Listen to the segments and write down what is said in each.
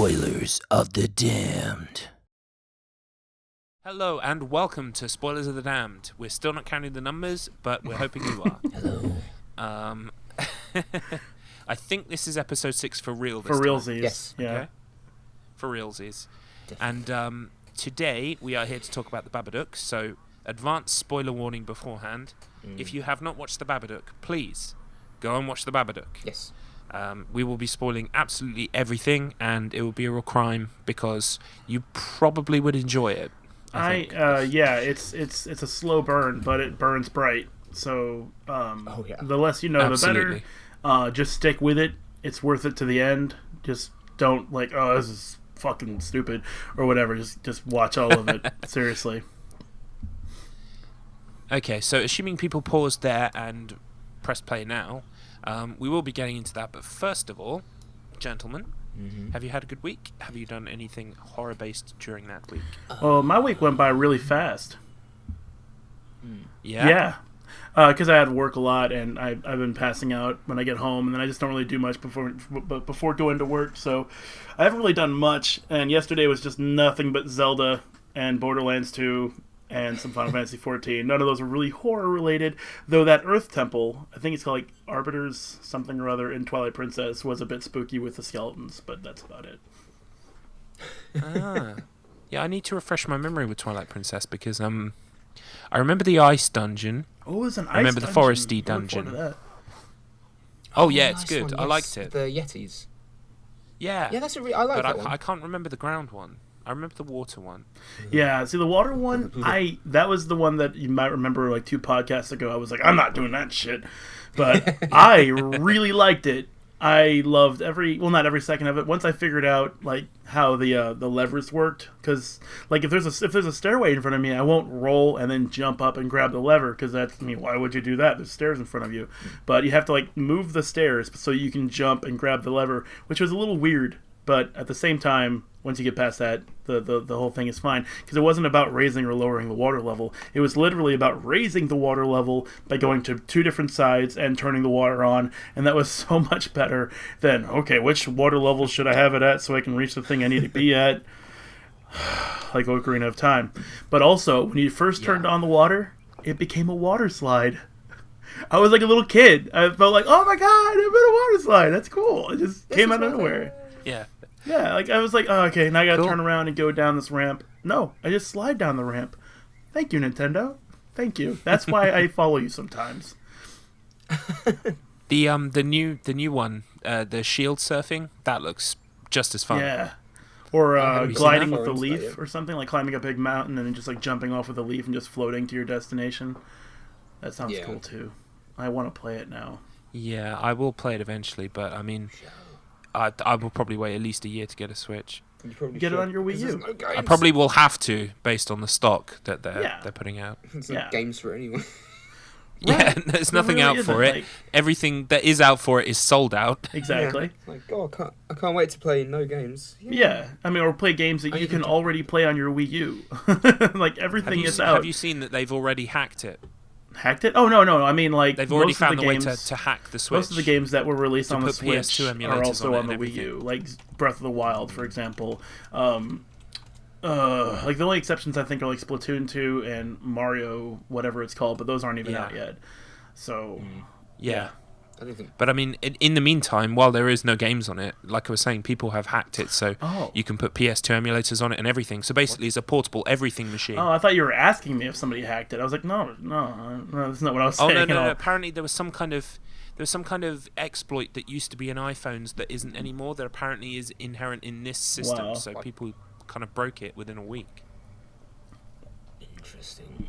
Spoilers of the Damned. Hello and welcome to Spoilers of the Damned. We're still not counting the numbers, but we're hoping you are. Hello. I think this is episode 6 for real this For time. realsies. Yes. Yeah. Okay? For realsies. And today we are here to talk about the Babadook, so advanced spoiler warning beforehand. If you have not watched the Babadook, please go and watch the Babadook. Yes. We will be spoiling absolutely everything, and it will be a real crime because you probably would enjoy it. I think. Yeah, it's a slow burn, but it burns bright. So the less you know, Absolutely. the better. Just stick with it. It's worth it to the end. Just don't this is fucking stupid or whatever. Just watch all of it. Seriously. Okay, so assuming people paused there and press play now, we will be getting into that. But first of all, gentlemen, have you had a good week? Have you done anything horror-based during that week? Well, my week went by really fast. Yeah? Yeah. Because I had to work a lot, and I've been passing out when I get home, and then I just don't really do much before going to work. So I haven't really done much. And yesterday was just nothing but Zelda and Borderlands 2 and some Final Fantasy 14. None of those were really horror related, though that Earth Temple, I think it's called Arbiter's something or other in Twilight Princess, was a bit spooky with the skeletons, but that's about it. Yeah, I need to refresh my memory with Twilight Princess because I remember the ice dungeon. Oh, it was an ice I remember the dungeon. foresty I look forward dungeon. to that. Oh yeah, it's nice good. one, I yes. liked it. The Yetis. Yeah. Yeah, that's I like But that one. I can't remember the ground one. I remember the water one. Yeah, see the water one, that was the one that you might remember 2 podcasts ago. I was like, I'm not doing that shit. But I really liked it. I loved not every second of it. Once I figured out how the levers worked, because if there's a stairway in front of me, I won't roll and then jump up and grab the lever, because why would you do that? There's stairs in front of you. But you have to move the stairs so you can jump and grab the lever, which was a little weird. But at the same time, once you get past that, the whole thing is fine. Because it wasn't about raising or lowering the water level. It was literally about raising the water level by going to 2 different sides and turning the water on. And that was so much better than, okay, which water level should I have it at so I can reach the thing I need to be at? Like Ocarina of Time. But also, when you first turned on the water, it became a water slide. I was like a little kid. I felt like, oh my god, I'm in a water slide. That's cool. It just came out of nowhere. Yeah. Yeah, I was like, oh, okay, now I gotta Cool. turn around and go down this ramp. No, I just slide down the ramp. Thank you, Nintendo. Thank you. That's why I follow you sometimes. The new one, the shield surfing, that looks just as fun. Yeah. Or have you seen gliding that? with the Or leaf yet? or something, like climbing a big mountain and then just jumping off with a leaf and just floating to your destination. That sounds cool too. I want to play it now. Yeah, I will play it eventually, but I mean, I will probably wait at least a year to get a Switch. You probably Get it should, on your Wii 'cause there's U. no games. I probably will have to, based on the stock that they're putting out. There's no Yeah. games for it anyway. Yeah, there's There nothing really out for isn't, it. Everything that is out for it is sold out. Exactly. Yeah. I can't wait to play no games. Yeah. I mean, or play games that I you even can do- already play on your Wii U. Everything is out. Have you seen that they've already hacked it? Hacked it? Oh, no. I mean, They've already most found of a the way games, to hack the Switch. most of the games that were released To on the put Switch PS2 are emulators also on it on the and Wii U, everything. like Breath of the Wild, for example. The only exceptions I think are Splatoon 2 and Mario, whatever it's called, but those aren't even out yet. So, Yeah. I don't think. But I mean, in the meantime, while there is no games on it, like I was saying, people have hacked it, so you can put PS2 emulators on it and everything. So basically, it's a portable everything machine. I thought you were asking me if somebody hacked it. I was like, no, that's not what I was Oh saying. no! Apparently, there was some kind of exploit that used to be in iPhones that isn't anymore. That apparently is inherent in this system. Wow. So people kind of broke it within a week. Interesting.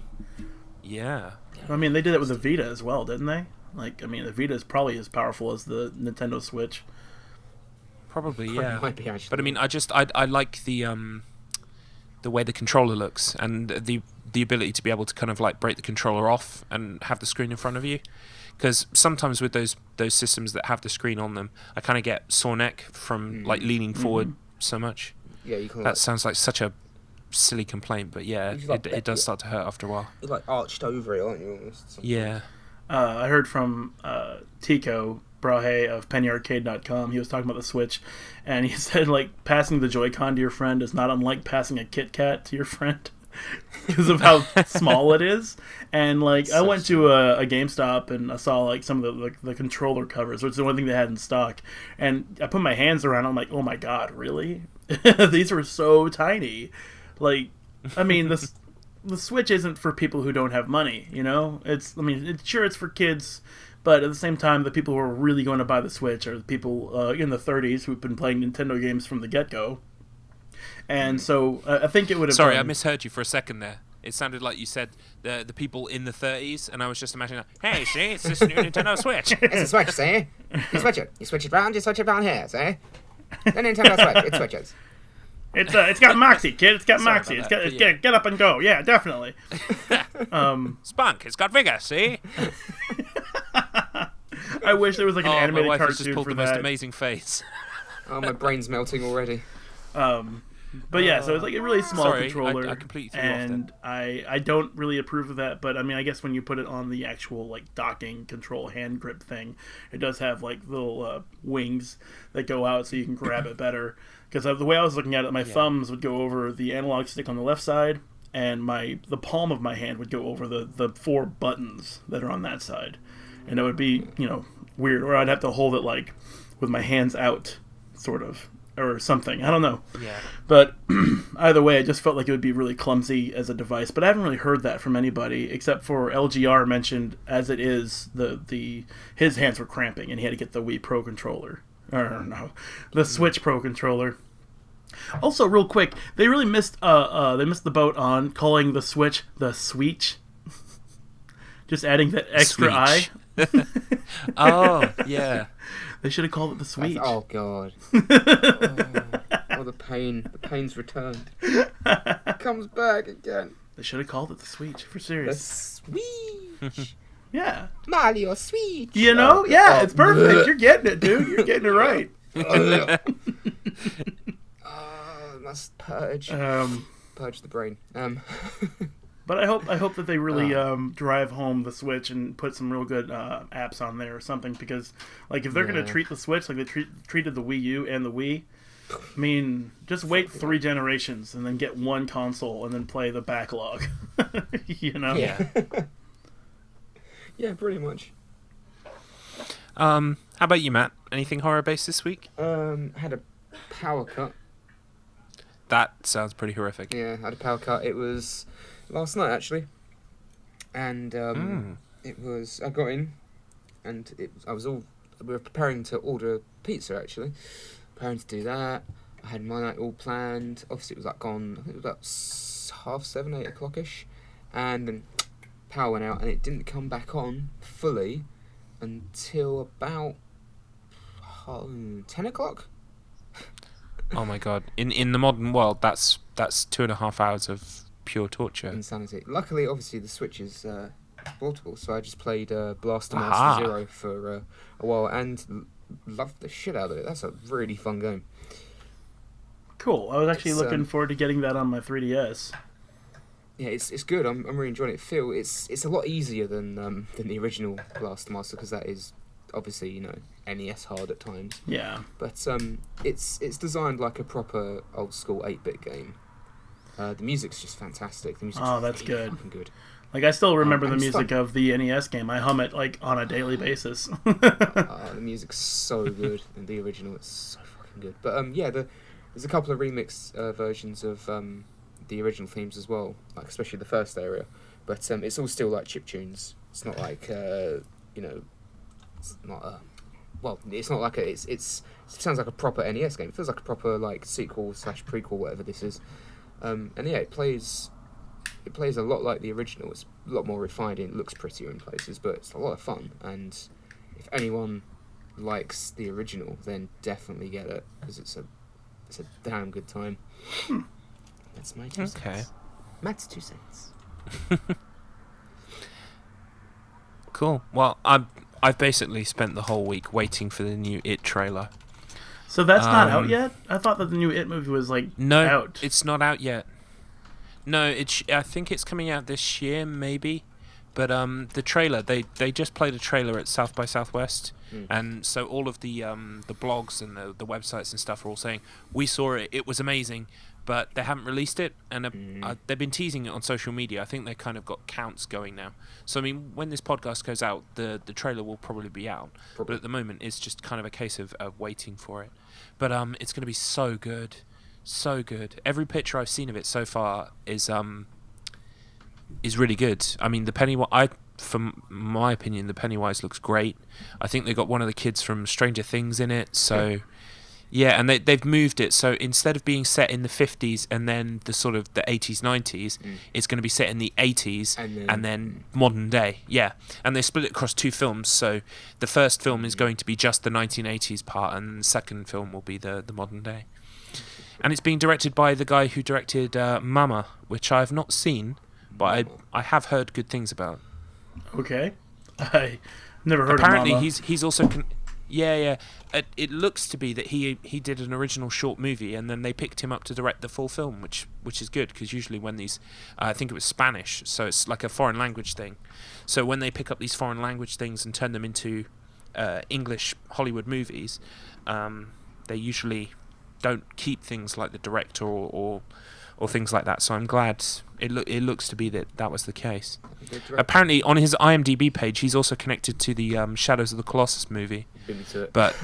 Yeah. I mean, they did it with the Vita as well, didn't they? The Vita is probably as powerful as the Nintendo Switch. Probably, yeah. Might be actually. But I mean, I like the way the controller looks and the ability to be able to kind of break the controller off and have the screen in front of you. Because sometimes with those systems that have the screen on them, I kind of get sore neck from leaning forward so much. Yeah, you can. That sounds like such a silly complaint, but yeah, You just, it does start to hurt after a while. You're arched over it, aren't you? Almost. Yeah. I heard from Tico Brahe of pennyarcade.com. He was talking about the Switch, and he said, like, passing the Joy-Con to your friend is not unlike passing a Kit Kat to your friend because of how small it is. And, like, I went to a GameStop, and I saw, like, some of the controller covers, which is the one thing they had in stock. And I put my hands around it, I'm like, oh my god, really? These are so tiny. Like, I mean, the Switch isn't for people who don't have money, you know? It's for kids, but at the same time, the people who are really going to buy the Switch are the people in the 30s who've been playing Nintendo games from the get-go. And so I think it would have... Sorry, I misheard you for a second there. It sounded like you said the people in the 30s, and I was just imagining, hey, see, it's this new Nintendo Switch. It's a Switch, see? You switch it. You switch it round, you switch it down here, see? The Nintendo Switch, it switches. It's got Moxie, kid. It's got Sorry Moxie. about It's that, got get up and go. Yeah, definitely. Spunk, it's got vigor, see? I wish there was like an My animated wife has just cartoon pulled for the most that. amazing face. Oh, my brain's melting already. But yeah, so it's like a really small Sorry, controller, I completely threw you off and I don't really approve of that. But I mean, I guess when you put it on the actual like docking control hand grip thing, it does have like little wings that go out so you can grab it better. Because the way I was looking at it, my thumbs would go over the analog stick on the left side, and the palm of my hand would go over the 4 buttons that are on that side, and it would be weird, or I'd have to hold it like with my hands out, sort of. Or something. I don't know. Yeah. But either way, I just felt like it would be really clumsy as a device. But I haven't really heard that from anybody, except for LGR mentioned as it is, his hands were cramping and he had to get the Wii Pro controller. Or no, the Switch Pro controller. Also, real quick, they really missed the boat on calling the Switch the Sweech. Just adding that extra Sweech. I. Oh, yeah. They should have called it the Sweech. Oh, God. Oh, the pain. The pain's returned. Comes back again. They should have called it the Sweech, for The serious. Switch. Yeah. Mario Switch. You know? Yeah, it's perfect. You're getting it, dude. You're getting it right. Must purge. Purge the brain. But I hope that they really drive home the Switch and put some real good apps on there or something, because like if they're gonna treat the Switch like they treated the Wii U and the Wii, I mean, just wait 3 generations and then get one console and then play the backlog. Yeah. Yeah, pretty much. How about you, Matt? Anything horror based this week? Had a power cut. That sounds pretty horrific. Yeah, had a power cut. It was last night actually, and it was. I got in, and we were preparing to order pizza actually, preparing to do that. I had my night all planned. Obviously, it was like gone. I think it was about 7:30, 8 o'clock-ish, and then power went out, and it didn't come back on fully until about 10 o'clock. Oh my god! In the modern world, that's 2.5 hours of pure torture. Insanity. Luckily, obviously, the Switch is portable, so I just played Blaster Aha. Master Zero for a while and loved the shit out of it. That's a really fun game. Cool. I was actually It's, looking forward to getting that on my 3DS. Yeah, it's good. I'm really enjoying it. It's a lot easier than the original Blaster Master, because that is obviously NES hard at times. Yeah. But it's designed like a proper old school 8-bit game. The music's just fantastic. The music's That's really good. fucking good. Like, I still remember the and music stuff. of the NES game. I hum it, like, on a daily basis. The music's so good, and the original is so fucking good. But there's a couple of remixed versions of the original themes as well, like especially the first area. But it's all still like chiptunes. It's not like it's not a. Well, it's not like it sounds like a proper NES game. It feels like a proper like sequel / prequel, whatever this is. And yeah, it plays a lot like the original. It's a lot more refined and it looks prettier in places, but it's a lot of fun. And if anyone likes the original, then definitely get it, because it's a damn good time. That's my 2 cents. Okay. Matt's 2 cents. Cool. Well, I've basically spent the whole week waiting for the new It trailer. So that's not out yet? I thought that the new It movie was, like, No, out. it's not out yet. No, I think it's coming out this year, maybe. But the trailer, they just played a trailer at South by Southwest, and so all of the blogs and the websites and stuff are all saying we saw it, it was amazing, but they haven't released it, and they've been teasing it on social media. I think they kind of got counts going now. So I mean, when this podcast goes out, the trailer will probably be out. But at the moment, it's just kind of a case of waiting for it. But it's going to be so good, so good. Every picture I've seen of it so far is really good. I mean, from my opinion, the Pennywise looks great. I think they got one of the kids from Stranger Things in it. So, yeah, and they've moved it. So instead of being set in the 50s and then the sort of the 80s, 90s, it's going to be set in the 80s and then modern day. Yeah, and they split it across 2 films. So the first film is going to be just the 1980s part, and the second film will be the modern day. And it's being directed by the guy who directed Mama, which I have not seen, but I have heard good things about. Okay, I never heard Apparently of Mama. he's also it looks to be that he did an original short movie and then they picked him up to direct the full film, which is good, because usually when these I think it was Spanish, so it's like a foreign language thing. So when they pick up these foreign language things and turn them into English Hollywood movies, they usually don't keep things like the director or things like that. So I'm glad it looks to be that was the case. Apparently, on his IMDb page, he's also connected to the Shadows of the Colossus movie. But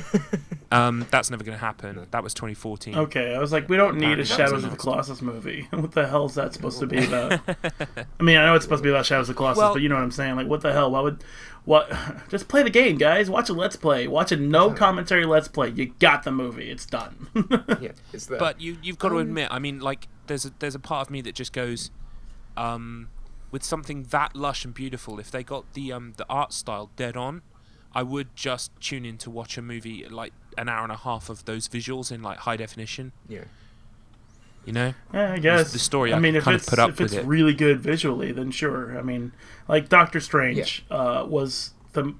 that's never going to happen. No. That was 2014. Okay, I was like, we don't need a Shadows of the Colossus movie. What the hell is that supposed to be about? I mean, I know it's supposed to be about Shadows of the Colossus, but you know what I'm saying? Like, what the hell? What? Just play the game, guys. Watch a Let's Play. Watch a no commentary Let's Play. You got the movie. It's done. Yeah, it's there. But you've got to admit, I mean, like, there's a part of me that just goes, with something that lush and beautiful, if they got the art style dead on, I would just tune in to watch a movie like an hour and a half of those visuals in like high definition. Yeah. You know? Yeah, I guess. The story I mean, if kind of put up if with it's it. really good visually, then sure. I mean, like Doctor Strange was the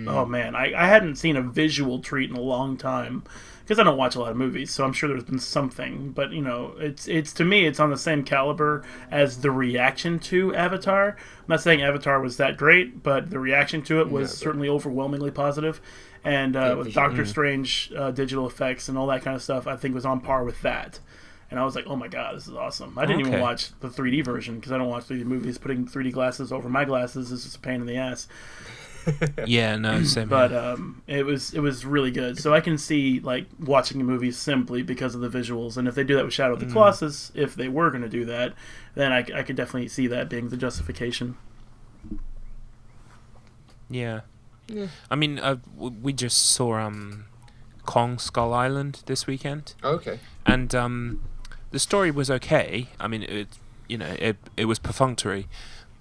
oh man, I hadn't seen a visual treat in a long time, because I don't watch a lot of movies, so I'm sure there's been something. But you know, it's to me, it's on the same caliber as the reaction to Avatar. I'm not saying Avatar was that great, but the reaction to it was certainly overwhelmingly positive. And with Doctor Strange digital effects and all that kind of stuff, I think was on par with that. And I was like, oh my god, this is awesome. I didn't even watch the 3D version, because I don't watch 3D movies. Putting 3D glasses over my glasses is just a pain in the ass. Yeah, no, same. But it was really good. So I can see like watching a movie simply because of the visuals. And if they do that with Shadow of the Colossus, if they were going to do that, then I could definitely see that being the justification. Yeah. I mean, we just saw Kong Skull Island this weekend. Okay. And the story was okay. I mean, it was perfunctory,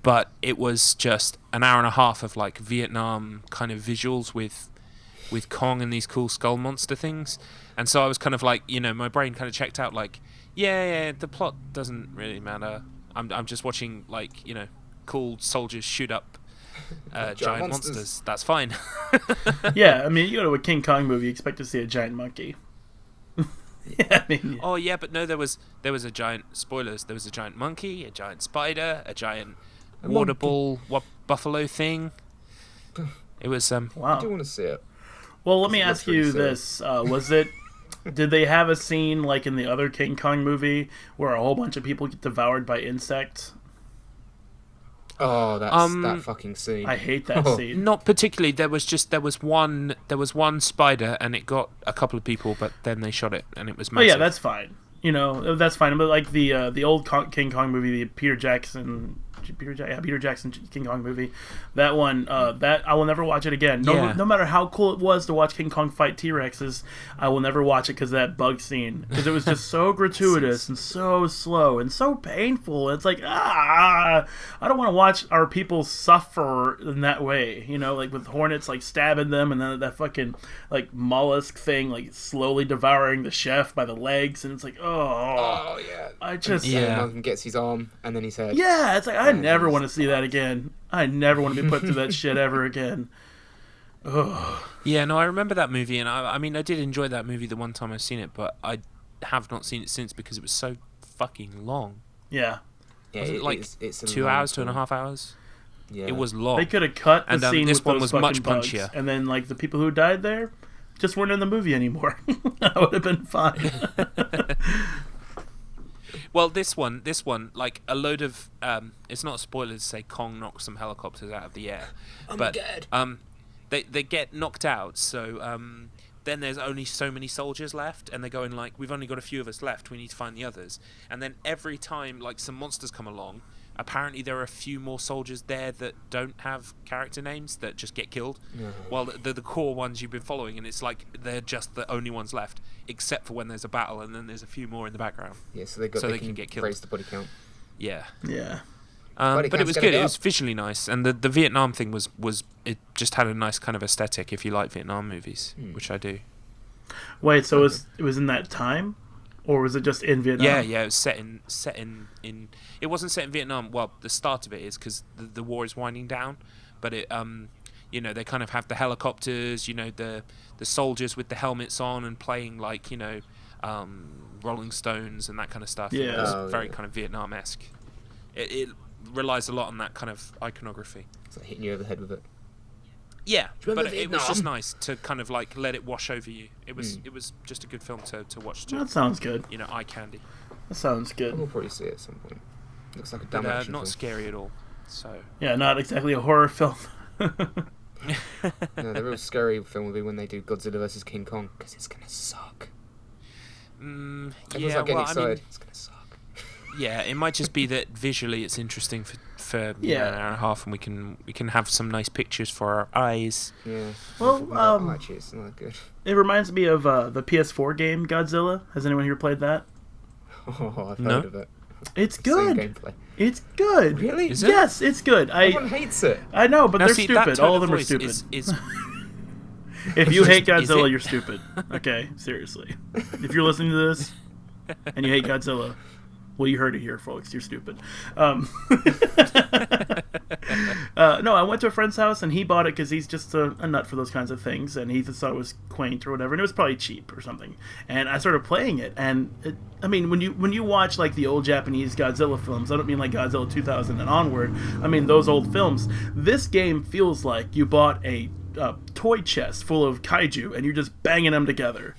but it was just an hour and a half of like Vietnam kind of visuals with Kong and these cool skull monster things. And so I was kind of like, my brain kind of checked out, like, yeah, the plot doesn't really matter. I'm just watching like, cool soldiers shoot up giant monsters. That's fine. Yeah, I mean, you go to a King Kong movie, you expect to see a giant monkey. Yeah, I mean, oh yeah, but no, there was a giant, spoilers, there was a giant monkey, a giant spider, a giant water ball buffalo thing. It was wow. I do want to see it. Well, let me ask you this: did they have a scene like in the other King Kong movie where a whole bunch of people get devoured by insects? Oh, that fucking scene. I hate that scene. Not particularly. There was one spider, and it got a couple of people, but then they shot it, and it was massive. Oh yeah, that's fine. That's fine. But like the old King Kong movie, the Peter Jackson King Kong movie, that one, that I will never watch it again. No matter how cool it was to watch King Kong fight T-Rexes, I will never watch it because of that bug scene. Because it was just so gratuitous and so slow and so painful. It's like, I don't want to watch our people suffer in that way. Like with hornets like stabbing them, and then that fucking like mollusk thing like slowly devouring the chef by the legs, and it's like, oh yeah. I just Monkey gets his arm and then his head. Yeah, it's like I never want to see that again. I never want to be put through that shit ever again. Ugh. Yeah, no, I remember that movie, and I mean, I did enjoy that movie the one time I've seen it, but I have not seen it since because it was so fucking long. Yeah. Was it like it's 2 hours, 2.5 hours? Yeah. It was long. They could have cut the And, scene this with one those was fucking much bugs, punchier. and then like the people who died there just weren't in the movie anymore. That would have been fine. Well, this one, like a load of, it's not a spoiler to say Kong knocks some helicopters out of the air, but they get knocked out. So then there's only so many soldiers left, and they're going like, we've only got a few of us left. We need to find the others. And then every time like some monsters come along, apparently there are a few more soldiers there that don't have character names that just get killed. While the core ones you've been following, and it's like they're just the only ones left, except for when there's a battle, and then there's a few more in the background. Yeah, so they can get killed. raise the body count. Yeah. Yeah. Body But it count's was gonna good. go It was up. visually nice, and the Vietnam thing was it just had a nice kind of aesthetic if you like Vietnam movies, which I do. Wait, so it was in that time, or was it just in Vietnam? Yeah, it was set in. It wasn't set in Vietnam. Well, the start of it is because the war is winding down, but it you know, they kind of have the helicopters, you know, the soldiers with the helmets on and playing like, you know, Rolling Stones and that kind of stuff. Yeah. It was Oh, very yeah. kind of Vietnam-esque. It relies a lot on that kind of iconography. It's like hitting you over the head with it. Yeah, Do you but remember it was just Vietnam? nice to kind of like let it wash over you. It was just a good film to watch. That sounds good. You know, eye candy, That sounds We'll good. probably see it at some point. Looks like a but dumb action not film. scary at all. So Yeah, not exactly a horror film. No, the real scary film will be when they do Godzilla vs King Kong, because it's gonna suck. Everyone's yeah, like getting well, excited. I mean, It's gonna suck. yeah, it might just be that visually it's interesting for you know, Yeah. an hour and a half, and we can have some nice pictures for our eyes. Yeah. Well, Actually, it's not good. It reminds me of the PS4 game Godzilla. Has anyone here played that? Oh, I've No. heard of it. It's Same good. gameplay. It's good. Really? Is it? Yes, it's good. Everyone hates it. I know, but Now, they're see, that stupid. tone All of them are voice stupid. is If you hate Is Godzilla, it? you're stupid. Okay, seriously. If you're listening to this and you hate Godzilla, well, you heard it here, folks. You're stupid. No, I went to a friend's house and he bought it because he's just a nut for those kinds of things, and he just thought it was quaint or whatever, and it was probably cheap or something. And I started playing it, and I mean, when you watch like the old Japanese Godzilla films, I don't mean like Godzilla 2000 and onward. I mean those old films. This game feels like you bought a toy chest full of kaiju and you're just banging them together.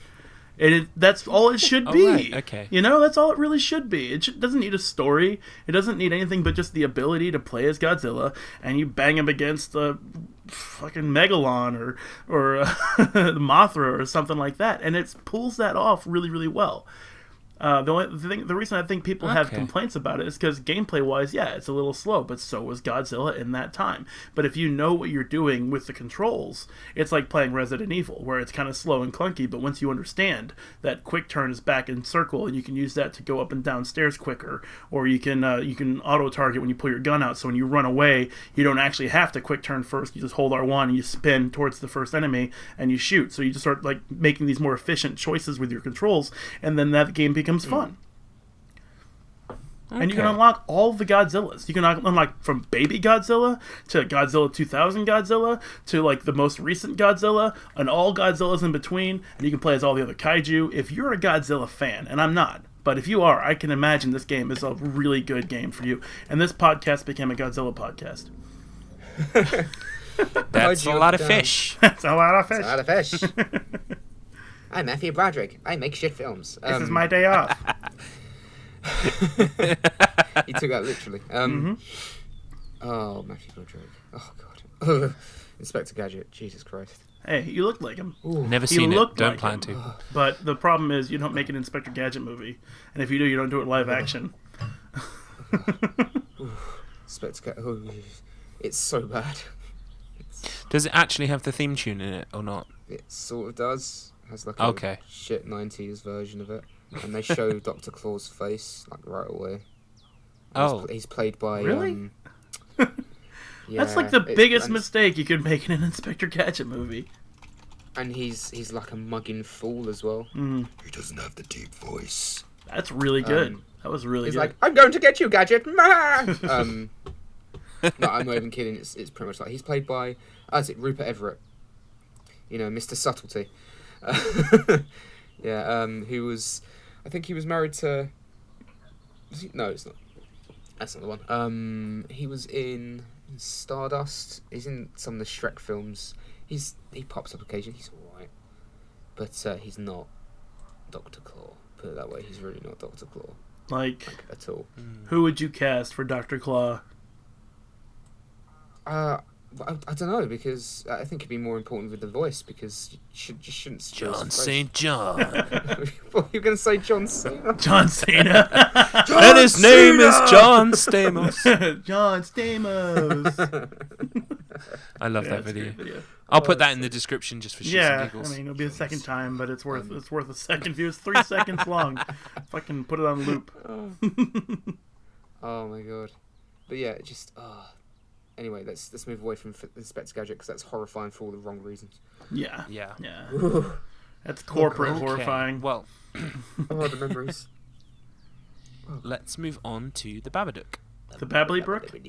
And that's all it should be. right, okay. You know, that's all it really should be. It doesn't need a story. It doesn't need anything but just the ability to play as Godzilla, and you bang him against a fucking Megalon or Mothra or something like that, and it pulls that off really, really well. The reason I think people have Okay. complaints about it is because gameplay-wise, yeah, it's a little slow, but so was Godzilla in that time. But if you know what you're doing with the controls, it's like playing Resident Evil, where it's kind of slow and clunky, but once you understand that quick turn is back in circle, and you can use that to go up and down stairs quicker, or you can auto-target when you pull your gun out, so when you run away, you don't actually have to quick turn first, you just hold R1 and you spin towards the first enemy, and you shoot. So you just start like making these more efficient choices with your controls, and then that game becomes fun. And you can Okay. unlock all the Godzillas. You can unlock from baby Godzilla to Godzilla 2000 Godzilla to like the most recent Godzilla and all Godzillas in between, and you can play as all the other kaiju. If you're a Godzilla fan, and I'm not, but if you are, I can imagine this game is a really good game for you. And this podcast became a Godzilla podcast. That's a Kaiju lot of down. fish. That's a lot of fish. Out of fish. I'm Matthew Broderick. I make shit films. This is my day off. He took that literally. Mm-hmm. Oh, Matthew Broderick. Oh God. Inspector Gadget. Jesus Christ. Hey, you look like him. Never He seen it. looked Don't like plan him. to. But the problem is you don't make an Inspector Gadget movie. And if you do, you don't do it live action. Inspector Gadget. Oh, it's so bad. Does it actually have the theme tune in it or not? It sort of does. Has like Okay. a shit 90s version of it, and they show Dr. Claw's face like right away. Oh. He's played by. Really? Yeah, That's like the it's- biggest and- mistake you could make in an Inspector Gadget movie. And he's like a mugging fool as well. He doesn't have the deep voice. That's really good. Um, That was really He's good. like, I'm going to get you, Gadget. No, I'm not even kidding. It's pretty much like he's played by Rupert Everett. You know, Mr. Subtlety. Yeah, who was, I think he was married to. No, it's not. That's not the one. He was in Stardust. He's in some of the Shrek films. He pops up occasionally. He's alright, but he's not Dr. Claw. Put it that way. He's really not Dr. Claw. Like At all. who would you cast for Dr. Claw? I don't know, because I think it'd be more important with the voice, because you shouldn't. John St. John. What, you're going to say John Cena? John Cena. And his name is John Stamos. John Stamos. I love that it's a video. great video. I'll put that in the description just for shits Yeah, and giggles. I mean, it'll be the second time, but it's worth a second view. It's 3 seconds long. Fucking put it on loop. Oh my god. But yeah, just anyway, let's move away from Inspector Gadget, because that's horrifying for all the wrong reasons. Yeah. Yeah. That's corporate Okay, horrifying. Well, Oh, the memories. let's move on to the Babadook. The Babbly Brook? The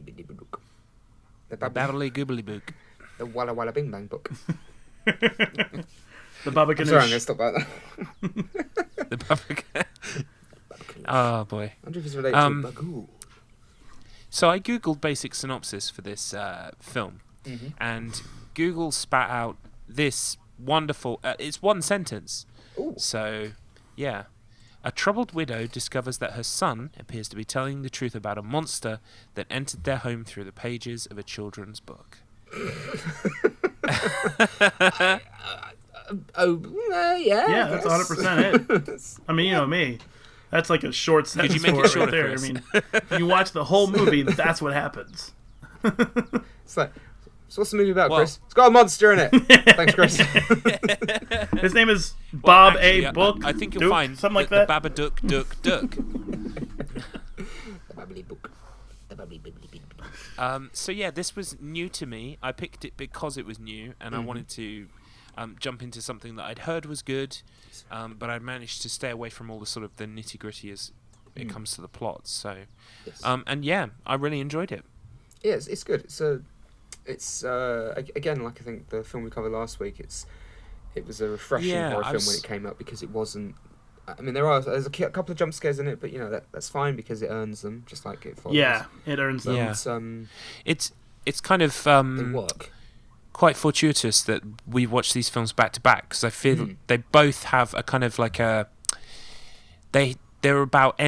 Babbly Goobly Book. The Walla Walla Bing Bang book. The Baba I'm sorry, I'm going to Ghanoush. stop at that. The Babadook. Oh, boy. I wonder if it's related to Bagoo. So I googled basic synopsis for this film, and Google spat out this wonderful. It's one sentence. Ooh. So, yeah, a troubled widow discovers that her son appears to be telling the truth about a monster that entered their home through the pages of a children's book. Yeah. Yeah, that's 100% it. I mean, you know me. That's like a short sentence you make for it it right shorter, there. Chris? I mean, you watch the whole movie, that's what happens. It's like, so what's the movie about, Well- Chris? It's got a monster in it. Thanks, Chris. His name is Bob Actually, A. Book. I think you'll Duke, find something like the that. Babadook Duck. The Babbly book. The Babbly Bibbly Bibbly. So yeah, this was new to me. I picked it because it was new, and I wanted to jump into something that I'd heard was good, but I managed to stay away from all the sort of the nitty gritty as it comes to the plot. So, Yes. and yeah, I really enjoyed it. Yeah, it's good. It's again, like I think the film we covered last week. It was a refreshing Yeah, horror I film when was- it came out, because it wasn't. I mean, there's a couple of jump scares in it, but you know that's fine because it earns them, just like it follows. Yeah, it earns them. Yeah. It's kind of They work. quite fortuitous that we watch these films back to back, because I feel they both have a kind of like a they're about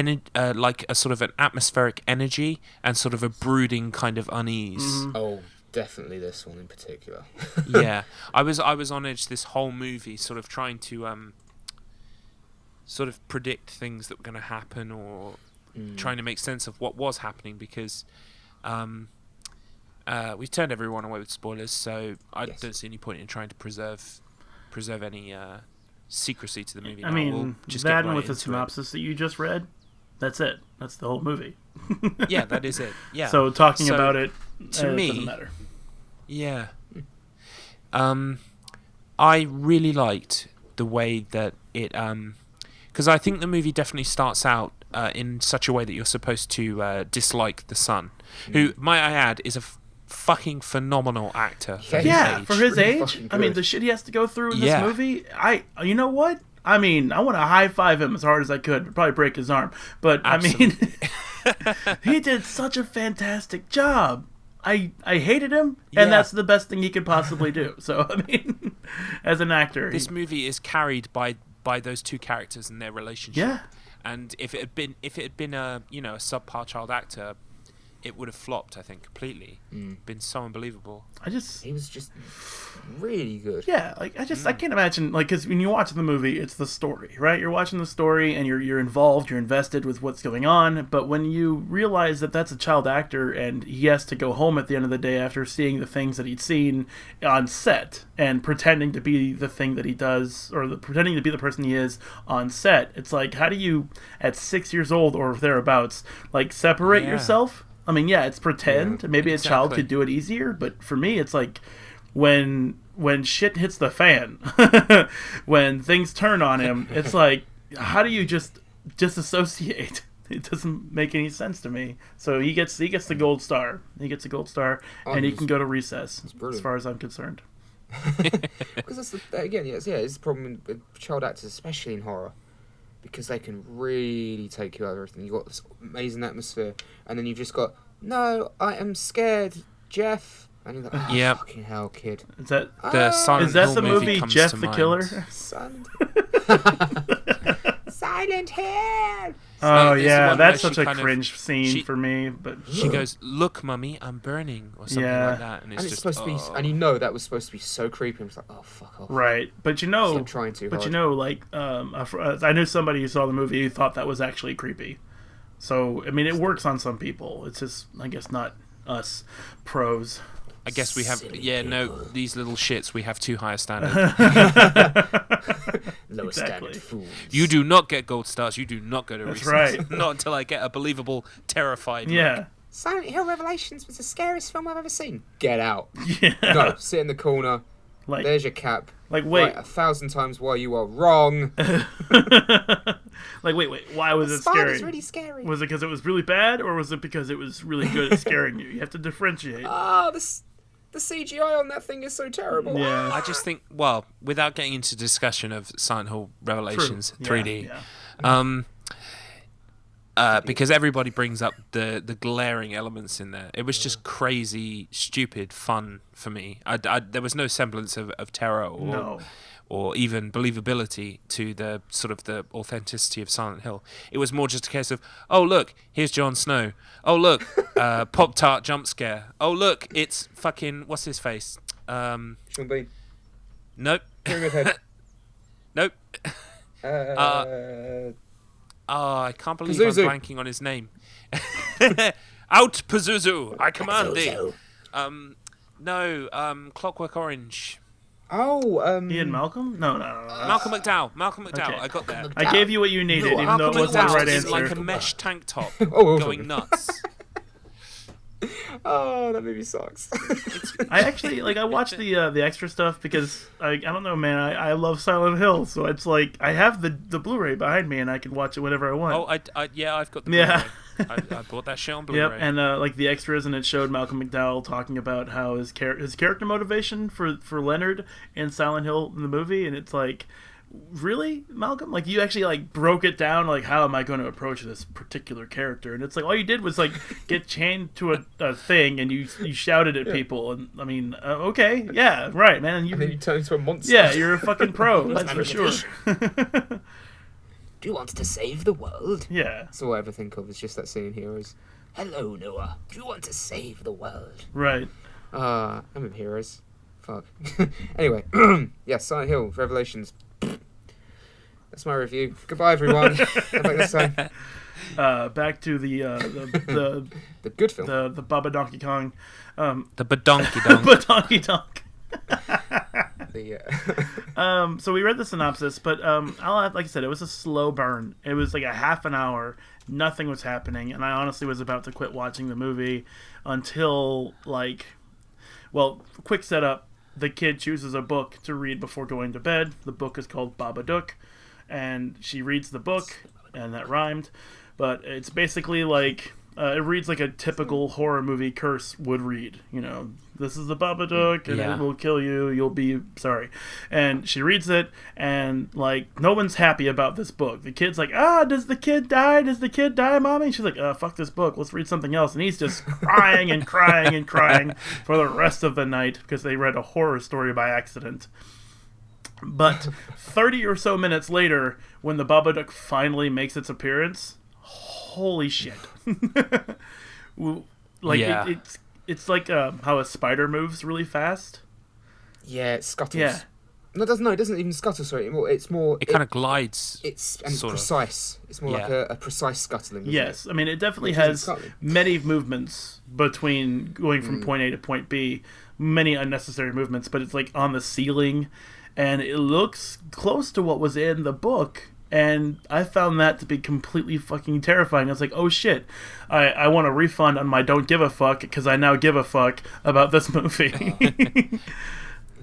like a sort of an atmospheric energy and sort of a brooding kind of unease. Oh, definitely this one in particular. Yeah, I was on edge this whole movie, sort of trying to sort of predict things that were going to happen, or trying to make sense of what was happening, because we've turned everyone away with spoilers, so I Yes. don't see any point in trying to preserve any secrecy to the movie. I now. mean, we'll just that get and right with the into it. synopsis that you just read, that's it. That's the whole movie. Yeah, that is it. Yeah. So talking So, about it, to me, doesn't matter. Yeah. I really liked the way that it because I think the movie definitely starts out in such a way that you're supposed to dislike the son, who, might I add, is a fucking phenomenal actor. For his Yeah, age. for his Pretty age. fucking I mean, good. the shit he has to go through in this Yeah. movie. You know what? I mean, I want to high five him as hard as I could. But probably break his arm. But I mean, he did such a fantastic job. I hated him, and Yeah. that's the best thing he could possibly do. So I mean, as an actor, This movie is carried by those two characters and their relationship. yeah. And if it had been a a subpar child actor, it would have flopped, I think, completely. Been so unbelievable. He was just really good. Yeah, like I can't imagine, like, because when you watch the movie, it's the story, right? You're watching the story and you're involved, you're invested with what's going on. But when you realize that that's a child actor and he has to go home at the end of the day after seeing the things that he'd seen on set and pretending to be the thing that he does, or pretending to be the person he is on set, it's like, how do you, at 6 years old or thereabouts, like separate Yeah. yourself? I mean, yeah, it's pretend. Yeah, Maybe a child exactly. could do it easier, but for me, it's like when shit hits the fan, when things turn on him, it's like, how do you just disassociate? It doesn't make any sense to me. So he gets the gold star. He gets a gold star, and he can go to recess, as brilliant. far as I'm concerned. Because that's it's the problem with child actors, especially in horror, because they can really take you out of everything. You've got this amazing atmosphere, and then you've just got, no, I am scared, Jeff. And you're like, oh, Yep. fucking hell, kid. Is that The Silent is that Hill the movie comes Jeff to the mind. Killer? Silent Silent Hill. Oh It's the yeah, one that's where such she a kind of- cringe scene she- for me. But She goes, "Look, mummy, I'm burning," or something Yeah. like that, and it's And it's just supposed to be, oh. and you know that was supposed to be so creepy. I'm just like, oh fuck off. right, but you know, Stop trying too hard. like I knew somebody who saw the movie who thought that was actually creepy. So I mean, it works on some people. It's just, I guess, not us pros. I guess we have, Silly these little shits, we have too high a standard. Low Exactly. standard fools. You do not get gold stars. You do not go to That's recess. right. Not until I get a believable, terrified look. Yeah, Silent Hill Revelations was the scariest film I've ever seen. Get out. yeah. No, sit in the corner. Like, There's your cap. like wait, Write 1,000 times why you are wrong. like wait. Why was it scary? Spider's really scary. Was it because it was really bad, or was it because it was really good at scaring you? You have to differentiate. The CGI on that thing is so terrible. Yeah. I just think, well, without getting into discussion of Silent Hill Revelations True. 3D, Yeah. because everybody brings up the glaring elements in there. It was just crazy, stupid fun for me. There was no semblance of terror or even believability to the sort of the authenticity of Silent Hill. It was more just a case of, oh look, here's Jon Snow. Oh look, Pop-Tart jump scare. Oh look, it's fucking what's his face? Sean Bean. Nope, Pyramid Head. nope. Oh, I can't believe I'm Pazuzu. blanking on his name. Out, Pazuzu! I command thee. No, Clockwork Orange. Oh, Ian Malcolm? No. Malcolm McDowell. Malcolm McDowell. Okay. I got there. I gave you what you needed, even though Malcolm it wasn't the McDowell right in answer. like a mesh tank top, Oh. going nuts. oh, that movie sucks. I actually I watched the extra stuff because I don't know, man. I love Silent Hill, so it's like I have the Blu-ray behind me and I can watch it whenever I want. Oh, I've got the Yeah. Blu-ray. I bought that shit on Blu-ray. Yep, and like the extras, and it showed Malcolm McDowell talking about how his character motivation for Leonard in Silent Hill in the movie, and it's like, really, Malcolm? Like, you actually like broke it down, like, how am I going to approach this particular character? And it's like all you did was like get chained to a thing, and you shouted at people, and I mean, okay, yeah, right, man. and then you turn into a monster. Yeah, you're a fucking pro, that's for sure. Do you want to save the world? Yeah, That's all I ever think of is just that scene in Heroes. Hello, Noah. Do you want to save the world? right. I'm in Heroes. Fuck. Anyway, yeah, Silent Hill Revelations. That's my review. Goodbye, everyone. Come back next time. Back to the The good film. the Baba Donkey Kong, The Badonkey Donk. Badonkey Donk. So we read the synopsis, but like I said, it was a slow burn. It was like a half an hour, nothing was happening, and I honestly was about to quit watching the movie until quick setup. The kid chooses a book to read before going to bed. The book is called Babadook, and she reads the book, and that rhymed. But it's basically like it reads like a typical horror movie curse would read. You know, this is the Babadook, and Yeah. it will kill you. You'll be sorry. And she reads it, and like no one's happy about this book. The kid's like, does the kid die? Does the kid die, mommy? And she's like, fuck this book. Let's read something else. And he's just crying and crying and crying for the rest of the night because they read a horror story by accident. But 30 or so minutes later, when the Babadook finally makes its appearance, holy shit. Like, Yeah. it's like how a spider moves really fast. Yeah, it scuttles. Yeah. No, it doesn't even scuttle, sorry. It's more... It kind of glides. It's sort of. precise. It's more like Yeah. a precise scuttling. isn't Yes, I mean, it definitely Which isn't has scuttling. many movements between going from point A to point B, many unnecessary movements, but it's like on the ceiling, and it looks close to what was in the book, and I found that to be completely fucking terrifying. I was like, oh shit, I want a refund on my don't give a fuck, because I now give a fuck about this movie.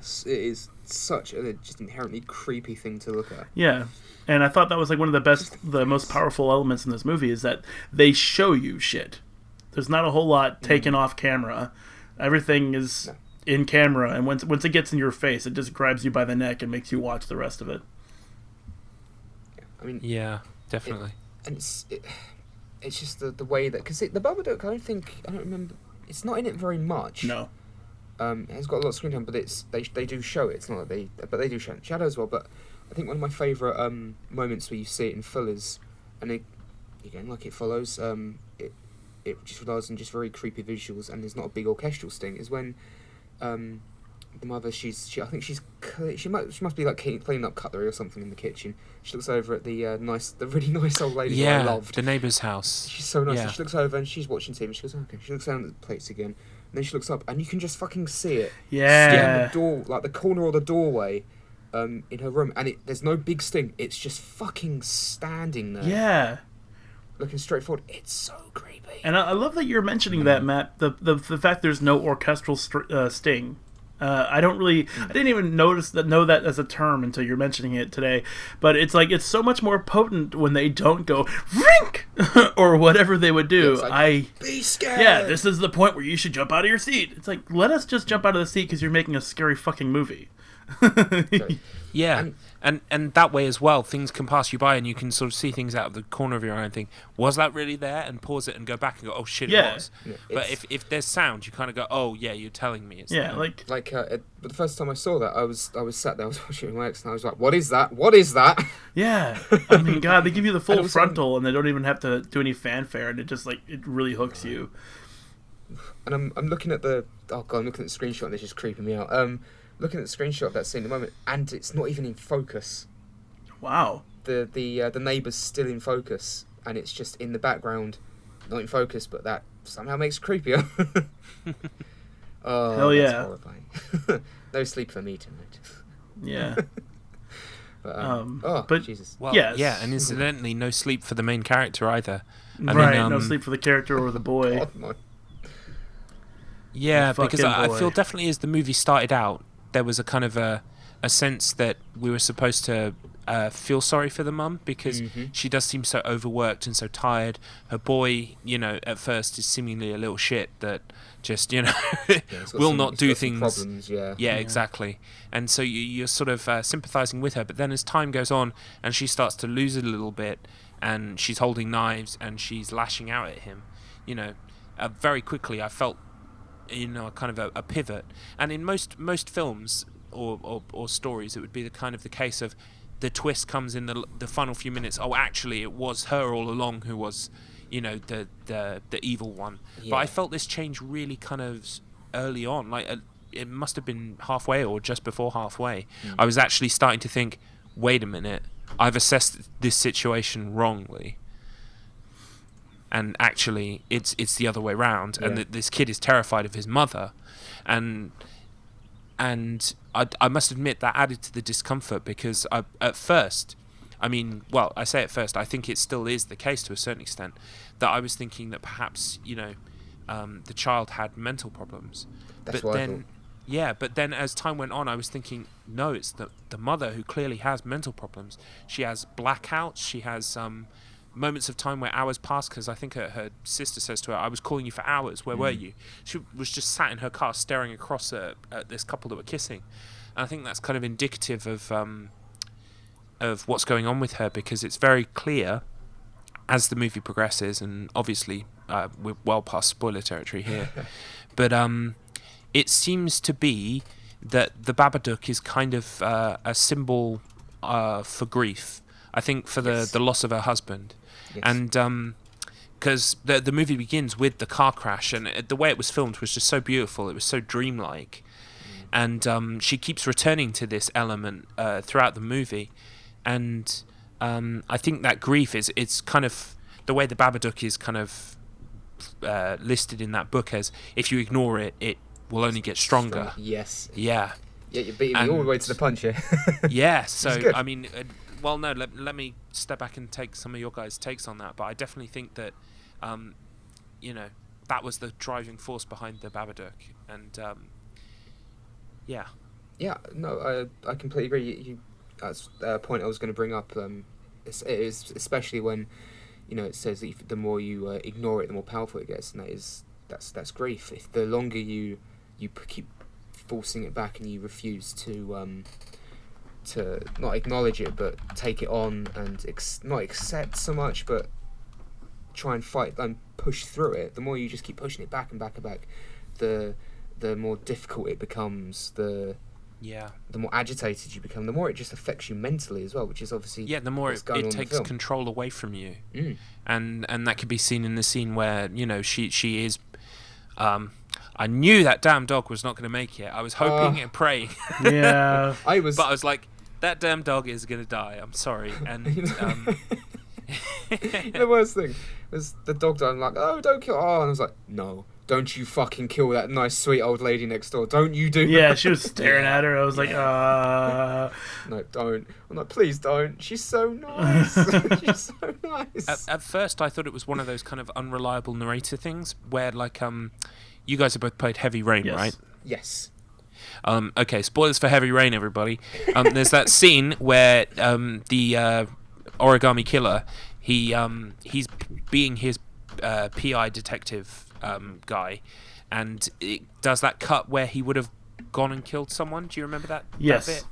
It is such a just inherently creepy thing to look at. Yeah. And I thought that was like one of the most powerful elements in this movie is that they show you shit. There's not a whole lot taken off camera. Everything is in camera, and once it gets in your face, it just grabs you by the neck and makes you watch the rest of it. I mean, Yeah, definitely. and it's just the way that... Because the Babadook, I don't remember... it's not in it very much. No. It has got a lot of screen time, but they do show it. It's not that but they do show it. Shadow as well. But I think one of my favourite moments where you see it in full is, and again, like It Follows, it just relies on just very creepy visuals, and there's not a big orchestral sting. Is when the mother, she must be like cleaning up cutlery or something in the kitchen. She looks over at the really nice old lady who I loved. The neighbour's house. She's so nice. Yeah. And she looks over and she's watching TV. And she goes, okay. She looks down at the plates again, and then she looks up, and you can just fucking see it. Yeah. In the door, like the corner or the doorway, in her room, and there's no big sting. It's just fucking standing there. Yeah. Looking straight forward. It's so creepy. And I love that you're mentioning that, Matt. The fact there's no orchestral sting. I didn't even know that as a term until you're mentioning it today. But it's like, it's so much more potent when they don't go rink or whatever they would do. Yeah, like, be scared. Yeah, this is the point where you should jump out of your seat. It's like, let us just jump out of the seat because you're making a scary fucking movie. Yeah, and that way as well, things can pass you by, and you can sort of see things out of the corner of your eye and think, was that really there? And pause it and go back and go, oh shit, Yeah. it was. Yeah, but if there's sound, you kind of go, oh yeah, you're telling me it's there. But the first time I saw that, I was sat there, I was watching my ex, and I was like, what is that? What is that? Yeah, I mean, God, they give you the full frontal, and they don't even have to do any fanfare, and it just it really hooks you. And I'm looking at I'm looking at the screenshot, and it's just creeping me out. Looking at the screenshot of that scene at the moment, and it's not even in focus. Wow. The neighbour's still in focus, and it's just in the background, not in focus, but that somehow makes it creepier. Oh, hell yeah. That's horrifying. No sleep for me tonight. Yeah. But Jesus. Well, yes. yeah, and incidentally, no sleep for the main character either. No sleep for the character or the boy. God, no. Yeah, The because fucking I feel definitely as the movie started out, there was a kind of a sense that we were supposed to feel sorry for the mum, because she does seem so overworked and so tired. Her boy, at first is seemingly a little shit that just, will not do things. Problems, yeah, exactly. And so you're sort of sympathising with her, but then as time goes on and she starts to lose it a little bit, and she's holding knives and she's lashing out at him, very quickly I felt kind of a pivot. And in most films or stories, it would be the case of the twist comes in the final few minutes. Oh, actually, it was her all along who was, the evil one. Yeah. But I felt this change really kind of early on. It must have been halfway or just before halfway. I was actually starting to think, wait a minute, I've assessed this situation wrongly. And actually, it's the other way round, and this kid is terrified of his mother, and I must admit that added to the discomfort, because at first, I say at first, I think it still is the case to a certain extent, that I was thinking that perhaps the child had mental problems. That's but what then, I thought. yeah, but then as time went on, I was thinking, no, it's the mother who clearly has mental problems. She has blackouts. She has moments of time where hours pass, because I think her sister says to her, I was calling you for hours, where were you? She was just sat in her car staring across at this couple that were kissing. And I think that's kind of indicative of what's going on with her, because it's very clear as the movie progresses, and obviously we're well past spoiler territory here, but it seems to be that the Babadook is kind of a symbol for grief, I think, for the loss of her husband. Yes. And because the movie begins with the car crash, and the way it was filmed was just so beautiful. It was so dreamlike. And she keeps returning to this element throughout the movie. And I think that grief it's kind of the way the Babadook is kind of listed in that book as, if you ignore it, it will only get stronger. Yes. Yeah. Yeah, you're beating me all the way to the punch here. Yeah, so, I mean... well, no, let me step back and take some of your guys' takes on that. But I definitely think that, that was the driving force behind the Babadook. And, yeah. Yeah, no, I completely agree. That's a point I was going to bring up. It is especially when, it says that the more you ignore it, the more powerful it gets. And that's grief. If the longer you keep forcing it back and you refuse to not acknowledge it, but take it on and not accept so much, but try and fight and push through it, the more you just keep pushing it back and back and back, the more difficult it becomes, the more agitated you become, the more it just affects you mentally as well, which is obviously the more it takes control away from you. And that could be seen in the scene where, you know, she is I knew that damn dog was not going to make it. I was hoping and praying. Yeah. But I was like, that damn dog is going to die. I'm sorry. And the worst thing was the dog died. I'm like, oh, don't kill. Oh, and I was like, no, don't you fucking kill that nice, sweet old lady next door. Don't you do that. Yeah, she was staring at her. I was like, No, don't. I'm like, please don't. She's so nice. She's so nice. At first, I thought it was one of those kind of unreliable narrator things where, like, you guys have both played Heavy Rain, Yes. right? Yes. Okay, spoilers for Heavy Rain, everybody. There's that scene where the origami killer, he's being his PI detective guy, and it does that cut where he would have gone and killed someone. Do you remember that? Yes. That bit?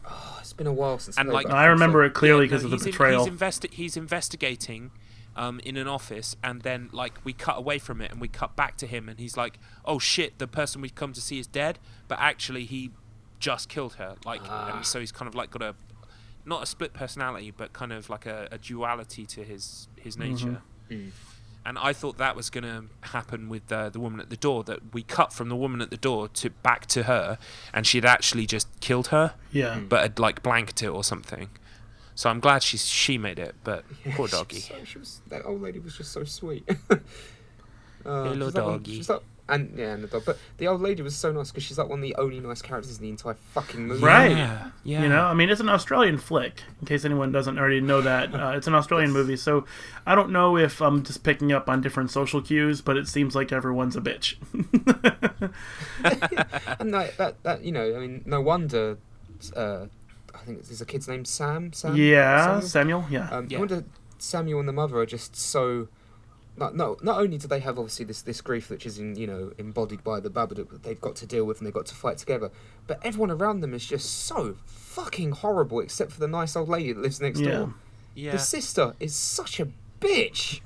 Oh, it's been a while since. And, like, I remember it clearly because of the betrayal. He's investigating in an office, and then, like, we cut away from it and we cut back to him, and he's like, oh shit, the person we've come to see is dead, but actually he just killed her, like, and so he's kind of like got not a split personality, but kind of like a duality to his nature. And I thought that was going to happen with the woman at the door, that we cut from the woman at the door to back to her, and she'd actually just killed her, but had, like, blanked it or something. So I'm glad she made it, but poor doggy. That old lady was just so sweet. Hello, doggy. And the dog. But the old lady was so nice because she's like one of the only nice characters in the entire fucking movie. Right. Yeah. You know, I mean, it's an Australian flick, in case anyone doesn't already know that. It's an Australian movie, so I don't know if I'm just picking up on different social cues, but it seems like everyone's a bitch. And that you know, I mean, no wonder. I think there's a kid's named Sam. Yeah, Samuel. Yeah. No wonder Samuel and the mother are just so. Not only do they have obviously this grief which is embodied by the Babadook that they've got to deal with and they've got to fight together, but everyone around them is just so fucking horrible, except for the nice old lady that lives next door. Yeah. The sister is such a bitch.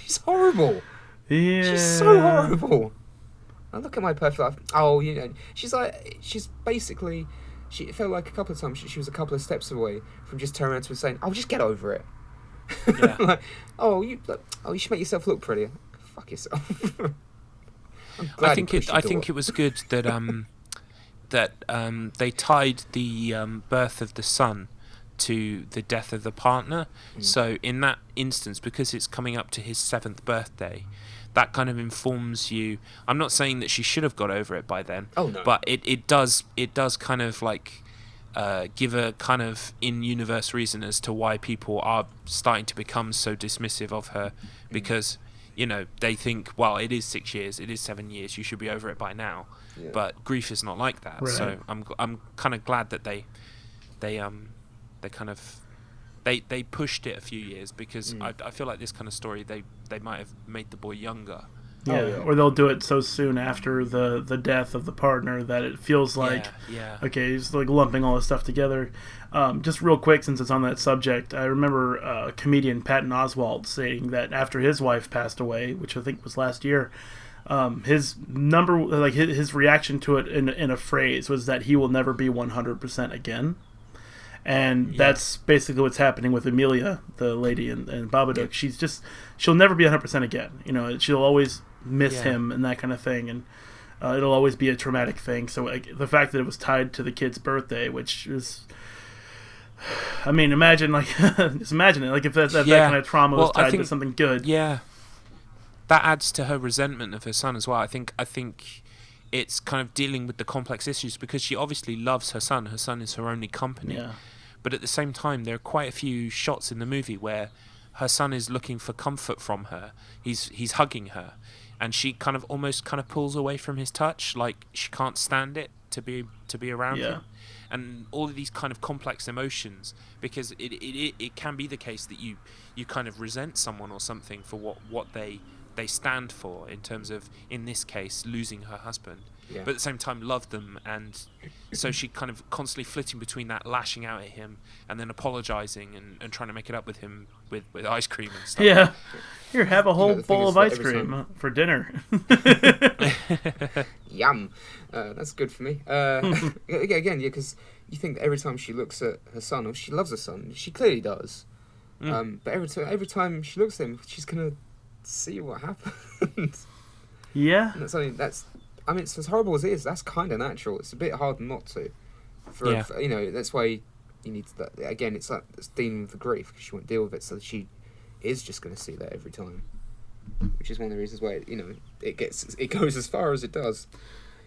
She's horrible. Yeah. She's so horrible. I look at my perfect life. Oh, she's basically. It felt like a couple of times she was a couple of steps away from just turning around to her saying, "Oh, just get over it." Yeah. Like, you should make yourself look prettier. Fuck yourself. I think it was good that they tied the birth of the son to the death of the partner. So in that instance, because it's coming up to his 7th birthday, that kind of informs you. I'm not saying that she should have got over it by then. Oh no. But it does kind of like give a kind of in-universe reason as to why people are starting to become so dismissive of her, because they think, well, it is 6 years, it is 7 years, you should be over it by now. Yeah. But grief is not like that. Right. So I'm kind of glad that they pushed it a few years, because I feel like this kind of story they might have made the boy younger. Yeah, or they'll do it so soon after the death of the partner that it feels like, okay, it's like lumping all this stuff together. Just real quick, since it's on that subject, I remember comedian Patton Oswalt saying that after his wife passed away, which I think was last year, his reaction to it in a phrase was that he will never be 100% again. And that's basically what's happening with Amelia, the lady in Babadook. She'll never be 100% again. She'll always miss him and that kind of thing, and it'll always be a traumatic thing. So the fact that it was tied to the kid's birthday, which is, I mean, imagine just imagine it, like if that kind of trauma was tied to something good. Yeah, that adds to her resentment of her son as well. I think it's kind of dealing with the complex issues, because she obviously loves her son. Her son is her only company. Yeah. But at the same time, there are quite a few shots in the movie where her son is looking for comfort from her. He's hugging her, and she kind of pulls away from his touch, like she can't stand it to be around him. And all of these kind of complex emotions, because it can be the case that you kind of resent someone or something for what they stand for, in terms of, in this case, losing her husband. Yeah. but at the same time loved them, and so she kind of constantly flitting between that, lashing out at him and then apologizing and trying to make it up with him with ice cream and stuff. Yeah. Here, have a whole the thing bowl is of that ice every cream time- for dinner. Yum. That's good for me. Again, yeah, because you think that every time she looks at her son, or she loves her son, she clearly does. But every time she looks at him, she's gonna see what happens. Yeah. And I mean, it's as horrible as it is. That's kind of natural. It's a bit hard not to. Yeah. You know, that's why you need to. Again, it's like it's dealing with the grief because she won't deal with it, so she is just going to see that every time, which is one of the reasons why it goes as far as it does,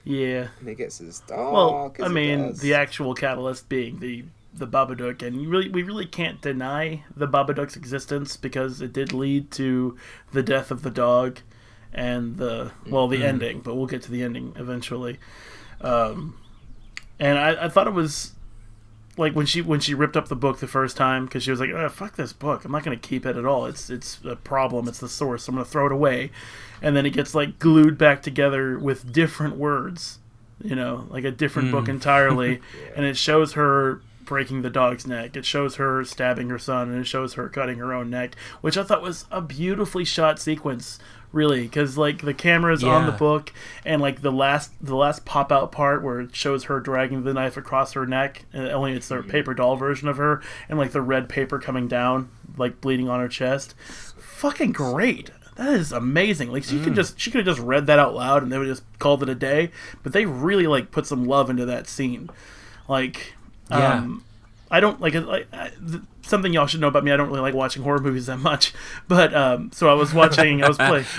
Yeah. and it gets as Well, dark as I mean, it does. the actual catalyst being the Babadook, and we really can't deny the Babadook's existence because it did lead to the death of the dog and the ending, but we'll get to the ending eventually. And I thought it was like when she ripped up the book the first time, because she was like, oh, fuck this book, I'm not going to keep it at all, it's a problem, it's the source, I'm going to throw it away. And then it gets like glued back together with different words, like a different book entirely. And it shows her breaking the dog's neck, it shows her stabbing her son, and it shows her cutting her own neck, which I thought was a beautifully shot sequence, really, because like the camera's on the book, and like the last pop out part where it shows her dragging the knife across her neck, and only it's their paper doll version of her, and like the red paper coming down, like bleeding on her chest. Fucking great. That is amazing. Like she could have just read that out loud and they would just called it a day, but they really like put some love into that scene. Like I don't something y'all should know about me. I don't really like watching horror movies that much, but so I was playing.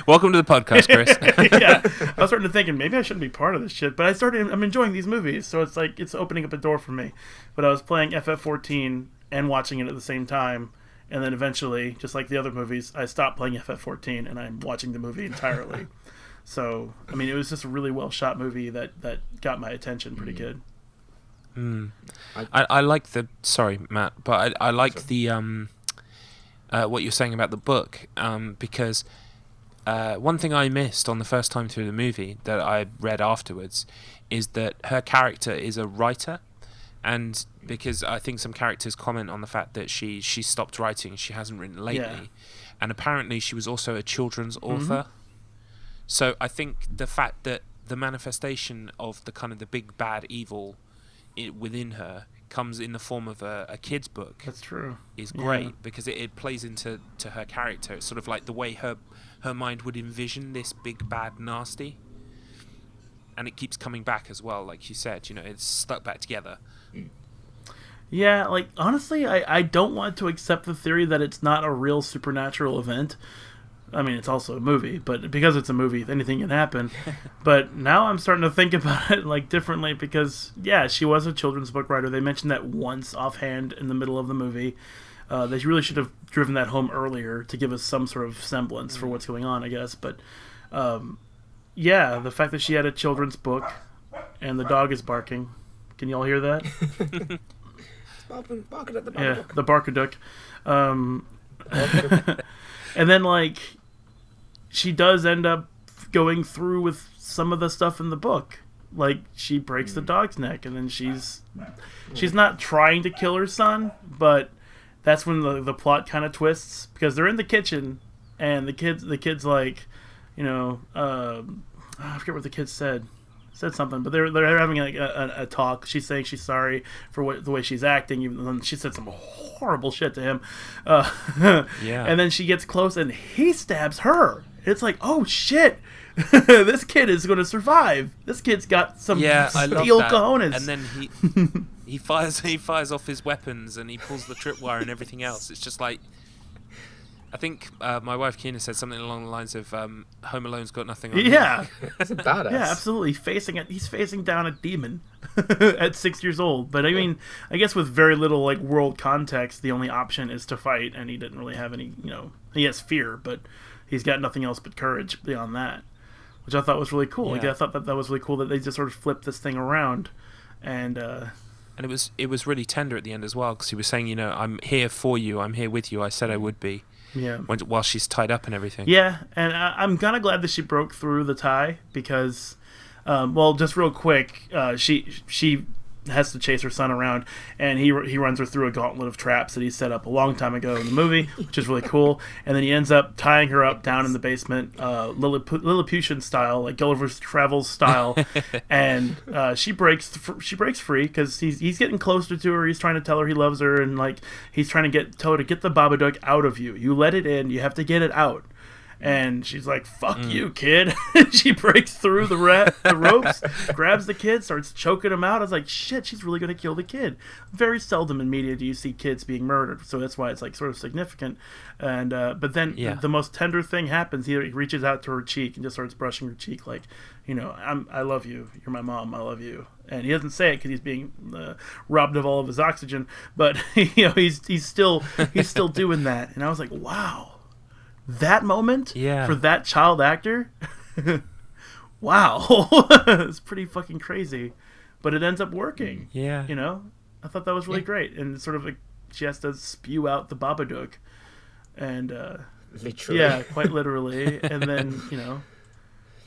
Welcome to the podcast, Chris. Yeah, I was starting to thinking maybe I shouldn't be part of this shit, but I'm enjoying these movies, so it's like it's opening up a door for me. But I was playing FF14 and watching it at the same time, and then eventually, just like the other movies, I stopped playing FF14 and I'm watching the movie entirely. So I mean, it was just a really well shot movie that got my attention pretty good. I like the sorry, Matt, but I like the what you're saying about the book, because one thing I missed on the first time through the movie that I read afterwards is that her character is a writer, and because I think some characters comment on the fact that she stopped writing, she hasn't written lately, and apparently she was also a children's author. So I think the fact that the manifestation of the kind of the big bad evil within her comes in the form of a kid's book. That's true. Is great because it plays into her character. It's sort of like the way her mind would envision this big bad nasty, and it keeps coming back as well. Like you said, it's stuck back together. Yeah, like honestly, I don't want to accept the theory that it's not a real supernatural event. I mean, it's also a movie, but because it's a movie, anything can happen. But now I'm starting to think about it like differently because, yeah, she was a children's book writer. They mentioned that once offhand in the middle of the movie. They really should have driven that home earlier to give us some sort of semblance for what's going on, I guess. But, yeah, the fact that she had a children's book and the dog is barking. Can you all hear that? It's barking at the Babadook. Yeah, the Babadook. And then, like, she does end up going through with some of the stuff in the book. Like, she breaks the dog's neck, and then she's not trying to kill her son, but that's when the plot kind of twists, because they're in the kitchen, and the kid's like, I forget what the kid said something, but they're having like a talk. She's saying she's sorry for the way she's acting, even though she said some horrible shit to him. And then she gets close and he stabs her. It's like, oh shit, this kid is going to survive. This kid's got some steel cojones. And then he fires off his weapons and he pulls the tripwire and everything else. It's just like, I think my wife Keena said something along the lines of Home Alone's got nothing on him. That's a badass. Yeah, absolutely. He's facing down a demon at 6 years old. But I mean, I guess with very little like world context, the only option is to fight, and he didn't really have any. He has fear, but he's got nothing else but courage beyond that, which I thought was really cool. Yeah. Like, I thought that was really cool that they just sort of flipped this thing around, and it was really tender at the end as well, because he was saying, I'm here for you, I'm here with you. I said I would be. Yeah. While she's tied up and everything. Yeah, and I'm kind of glad that she broke through the tie, because Well, just real quick, she has to chase her son around, and he runs her through a gauntlet of traps that he set up a long time ago in the movie, which is really cool. And then he ends up tying her up down in the basement, Lilliputian style, like Gulliver's Travels style, and she breaks free because he's getting closer to her. He's trying to tell her he loves her, and like he's trying to tell her to get the Babadook out of you. You let it in, you have to get it out. And she's like, fuck you, kid. She breaks through the ropes, grabs the kid, starts choking him out. I was like, shit, she's really going to kill the kid. Very seldom in media do you see kids being murdered, so that's why it's like sort of significant. And but then the most tender thing happens. He reaches out to her cheek and just starts brushing her cheek like, I love you. You're my mom. I love you. And he doesn't say it because he's being robbed of all of his oxygen, but he's still doing that. And I was like, wow. That moment for that child actor, wow, it's pretty fucking crazy, but it ends up working. Yeah, I thought that was really great, and sort of she has to spew out the Babadook, and literally, quite literally, and then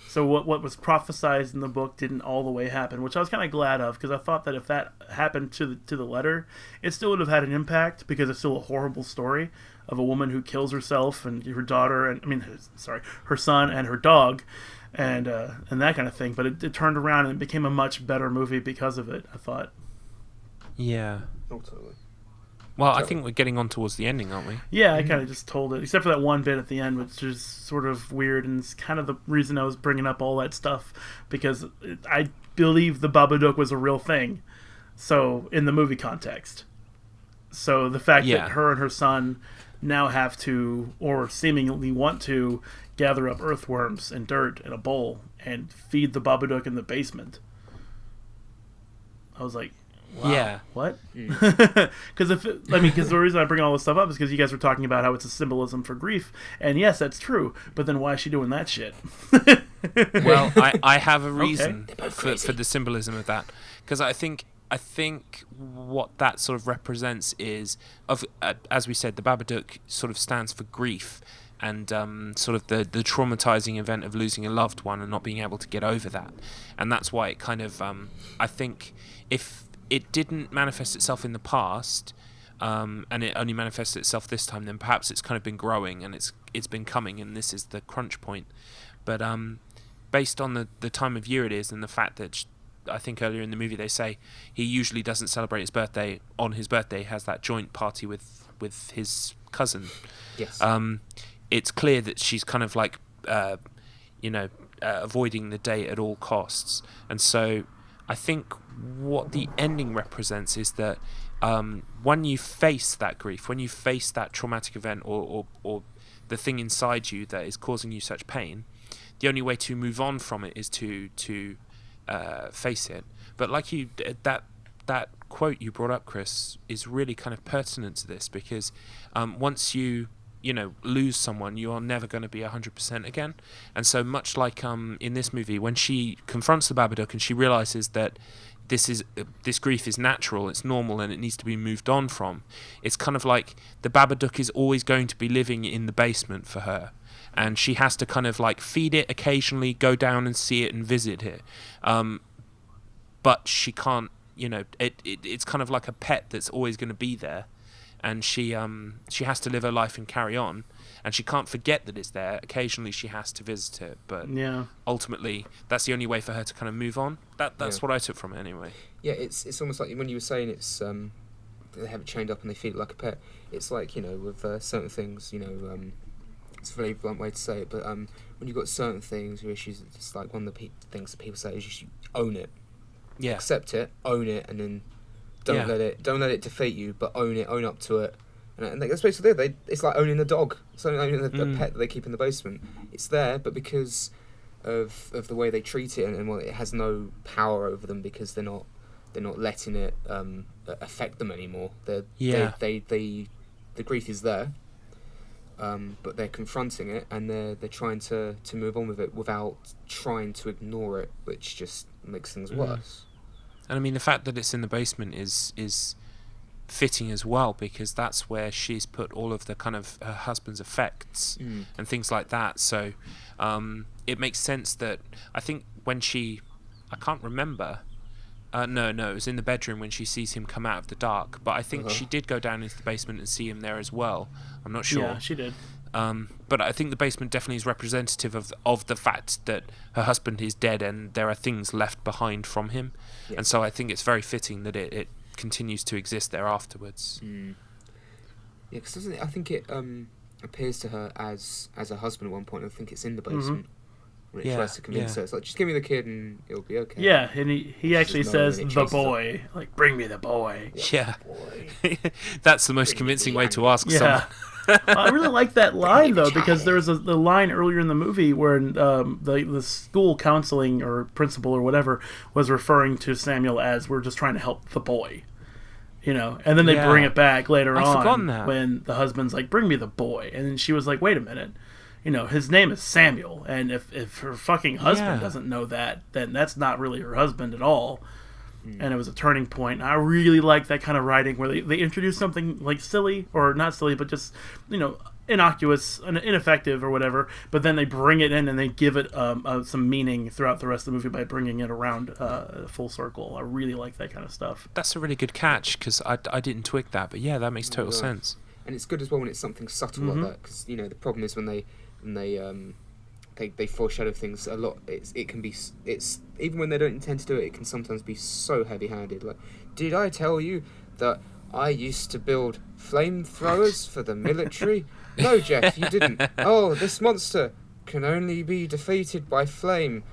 so what was prophesized in the book didn't all the way happen, which I was kind of glad of because I thought that if that happened to the letter, it still would have had an impact because it's still a horrible story of a woman who kills herself and her daughter her son and her dog, and that kind of thing. But it turned around and it became a much better movie because of it, I thought. Yeah. Oh, totally. Well, I think we're getting on towards the ending, aren't we? Yeah, I kind of just told it, except for that one bit at the end, which is sort of weird, and it's kind of the reason I was bringing up all that stuff, because I believe the Babadook was a real thing, so in the movie context. So the fact that her and her son now have to, or seemingly want to, gather up earthworms and dirt in a bowl and feed the Babadook in the basement. I was like, wow, yeah, what? Because the reason I bring all this stuff up is because you guys were talking about how it's a symbolism for grief, and yes, that's true. But then why is she doing that shit? Well, I have a reason for the symbolism of that, because I think what that sort of represents is as we said, the Babadook sort of stands for grief and sort of the traumatizing event of losing a loved one and not being able to get over that, and that's why it kind of I think if it didn't manifest itself in the past, and it only manifested itself this time, then perhaps it's kind of been growing and it's been coming, and this is the crunch point. But based on the time of year it is, and the fact that I think earlier in the movie they say he usually doesn't celebrate his birthday on his birthday, has that joint party with his cousin. Yes. It's clear that she's kind of like avoiding the day at all costs, and so I think what the ending represents is that when you face that grief, when you face that traumatic event or the thing inside you that is causing you such pain, the only way to move on from it is to face it. But like that quote you brought up, Chris, is really kind of pertinent to this, because once you lose someone, you are never going to be 100% again. And so much like in this movie, when she confronts the Babadook and she realizes that this grief is natural, it's normal, and it needs to be moved on from, it's kind of like the Babadook is always going to be living in the basement for her, and she has to kind of like feed it occasionally, go down and see it and visit it, but she can't, it's kind of like a pet that's always going to be there, and she has to live her life and carry on, and she can't forget that it's there. Occasionally she has to visit it, but ultimately that's the only way for her to kind of move on. That's what I took from it anyway. Yeah, it's almost like when you were saying it's they have it chained up and they feed it like a pet. It's like, with certain things, it's a very blunt way to say it, but when you've got certain things or issues, it's like one of the things that people say is you should own it. Yeah. Accept it, own it, and then don't let it defeat you, but own up to it. And that's basically it. It's like owning a dog. It's like owning a pet that they keep in the basement. It's there, but because of the way they treat it, and it has no power over them because they're not letting it affect them anymore. The grief is there, but they're confronting it, and they're trying to move on with it without trying to ignore it, which just makes things worse. And I mean, the fact that it's in the basement is fitting as well, because that's where she's put all of the kind of her husband's effects and things like that. So it makes sense that I think when she I can't remember. No, it was in the bedroom when she sees him come out of the dark. But I think she did go down into the basement and see him there as well. I'm not sure. Yeah, she did. But I think the basement definitely is representative of the fact that her husband is dead and there are things left behind from him. Yeah. And so I think it's very fitting that it continues to exist there afterwards. Yeah, because I think it appears to her as a husband at one point. I think it's in the basement. When it tries to convince her, it's like, just give me the kid and it'll be okay. Yeah, and he actually says, the boy. Like, bring me the boy. Yeah. Boy. That's the most convincing way to ask someone. I really like that line, though, because there was the line earlier in the movie where the school counseling or principal or whatever was referring to Samuel as, we're just trying to help the boy. You know, and then they bring it back later on when the husband's like, bring me the boy. And then she was like, wait a minute. You know, his name is Samuel, and if her fucking husband doesn't know that, then that's not really her husband at all. And it was a turning point. And I really like that kind of writing where they introduce something like silly, or not silly, but just, you know, innocuous, ineffective or whatever, but then they bring it in and they give it some meaning throughout the rest of the movie by bringing it around full circle. I really like that kind of stuff. That's a really good catch, because I didn't twig that, but yeah, that makes total sense. And it's good as well when it's something subtle like that, because, you know, the problem is when they foreshadow things a lot. It can be even when they don't intend to do it, it can sometimes be so heavy-handed. Like, did I tell you that I used to build flamethrowers for the military? No, Jeff, you didn't. Oh, this monster can only be defeated by flame.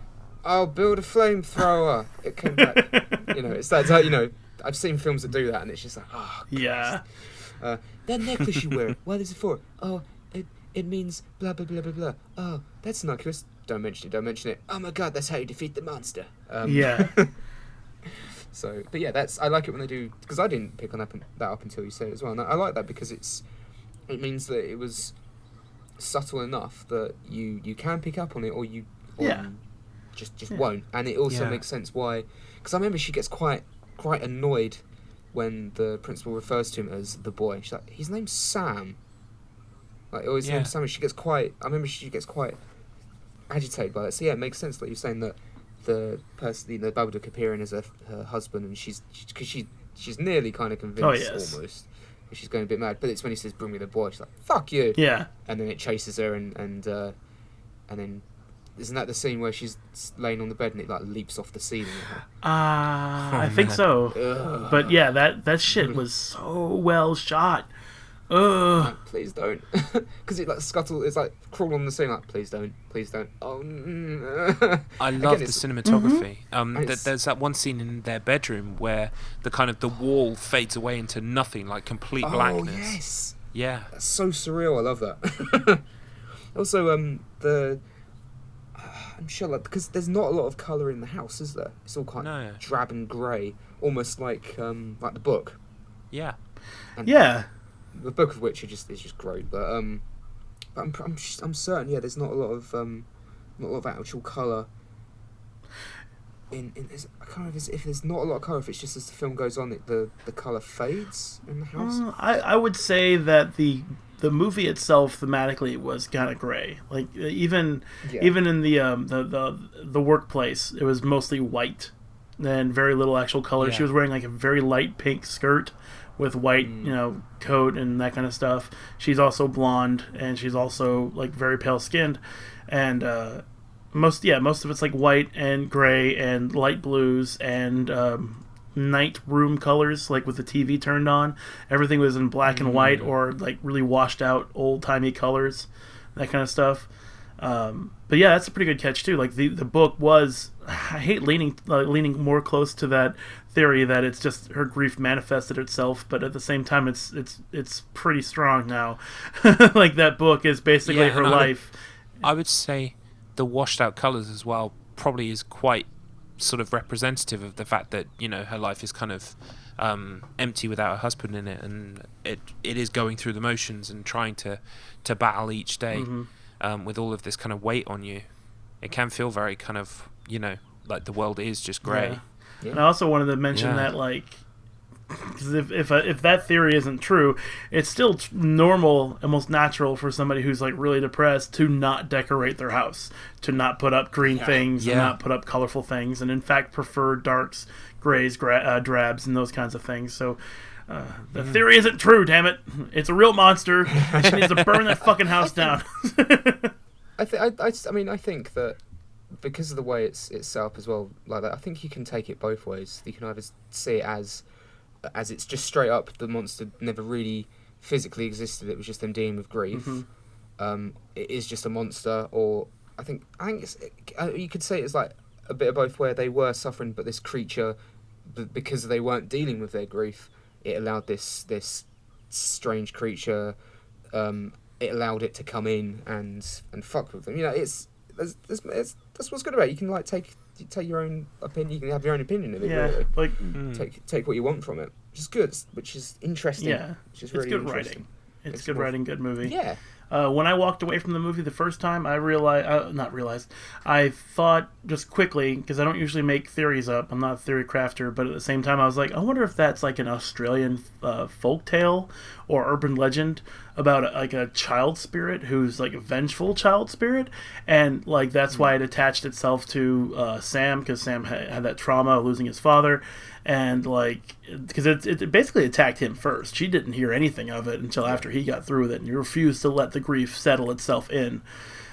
I'll build a flamethrower. It came back. You know, it's that. You know, I've seen films that do that, and it's just like, oh, yeah. That necklace you wear. What is it for? Oh, it means blah blah blah blah blah. Oh, that's innocuous. Don't mention it. Don't mention it. Oh my God, that's how you defeat the monster. Yeah. So, but yeah, I like it when they do, because I didn't pick on that up until you said it as well. And I like that because it means that it was subtle enough that you can pick up on it, or you just won't. And it also makes sense why, because I remember she gets quite annoyed when the principal refers to him as the boy. She's like, his name's Sam. Like, always name's Sam. And she gets quite agitated by that. So yeah, it makes sense that you're saying that the person, the Babadook appearing as her husband, and she's nearly kind of convinced almost. She's going a bit mad, but it's when he says, "Bring me the boy." She's like, "Fuck you!" Yeah. And then it chases her, and then isn't that the scene where she's laying on the bed and it like leaps off the ceiling? I think so. Ugh. But yeah, that shit was so well shot. Like, please don't, because it like it's like crawl on the ceiling. Like, please don't. Oh. I love the cinematography. There's that one scene in their bedroom where the wall fades away into nothing, like complete blackness. Oh yes. Yeah. That's so surreal. I love that. Also, I'm sure, like, because there's not a lot of colour in the house, is there? It's all kind of drab and grey, almost like the book. Yeah. And the book of which is just great, but I'm certain. Yeah, there's not a lot of actual colour. I can't remember if there's not a lot of colour. If it's just as the film goes on, the colour fades in the house. I would say that the movie itself thematically was kind of gray. Like even in the workplace, it was mostly white and very little actual color. She was wearing like a very light pink skirt with white, coat and that kind of stuff. She's also blonde, and she's also like very pale skinned, and most of it's like white and gray and light blues and night room colors, like with the TV turned on. Everything was in black and white or like really washed out old timey colors, that kind of stuff. But yeah, that's a pretty good catch too. Like the book was, I hate leaning more close to that theory that it's just her grief manifested itself, but at the same time it's pretty strong now. Like that book is basically her life. I would say the washed out colors as well probably is quite sort of representative of the fact that her life is kind of empty without a husband in it, and it is going through the motions and trying to battle each day. With all of this kind of weight on you. It can feel very kind of, like the world is just grey. Yeah. And I also wanted to mention that, like, Because if that theory isn't true, it's still normal, almost natural for somebody who's like really depressed to not decorate their house, to not put up green things, and not put up colorful things, and in fact prefer darks, grays, drabs, and those kinds of things. So the theory isn't true. Damn it! It's a real monster. She needs to burn that fucking house down. I think that because of the way it's set up as well, like that, I think you can take it both ways. You can either see it as it's just straight up the monster never really physically existed. It was just them dealing with grief. It is just a monster, or I think it's, you could say it's like a bit of both, where they were suffering, but this creature, because they weren't dealing with their grief, it allowed this strange creature. It allowed it to come in and fuck with them. You know, it's that's what's good about it. You can like take your own opinion. You can have your own opinion of it. Yeah, really. like Take what you want from it, which is good, which is interesting. Yeah, which is it's really good interesting. writing. It's good writing, good movie. Yeah. When I walked away from the movie the first time, I thought just quickly, because I don't usually make theories up. I'm not a theory crafter, but at the same time, I was like, I wonder if that's like an Australian folk tale or urban legend about a child spirit who's like a vengeful child spirit, and like that's why it attached itself to Sam, because Sam had that trauma of losing his father. And like, because it basically attacked him first. She didn't hear anything of it until after he got through with it, and he refused to let the grief settle itself in.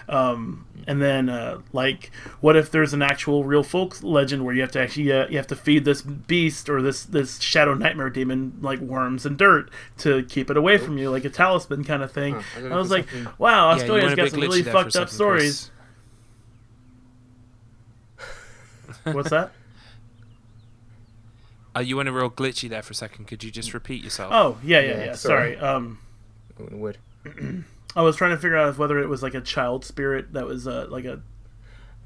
And then, like, what if there's an actual real folk legend where you have to actually you have to feed this beast or this shadow nightmare demon like worms and dirt to keep it away from you, like a talisman kind of thing. I was like, wow, Australia's got some really fucked up stories. What's that? You went a real glitchy there for a second. Could you just repeat yourself? Oh, yeah. Sorry. Wood. I was trying to figure out whether it was like a child spirit that was like a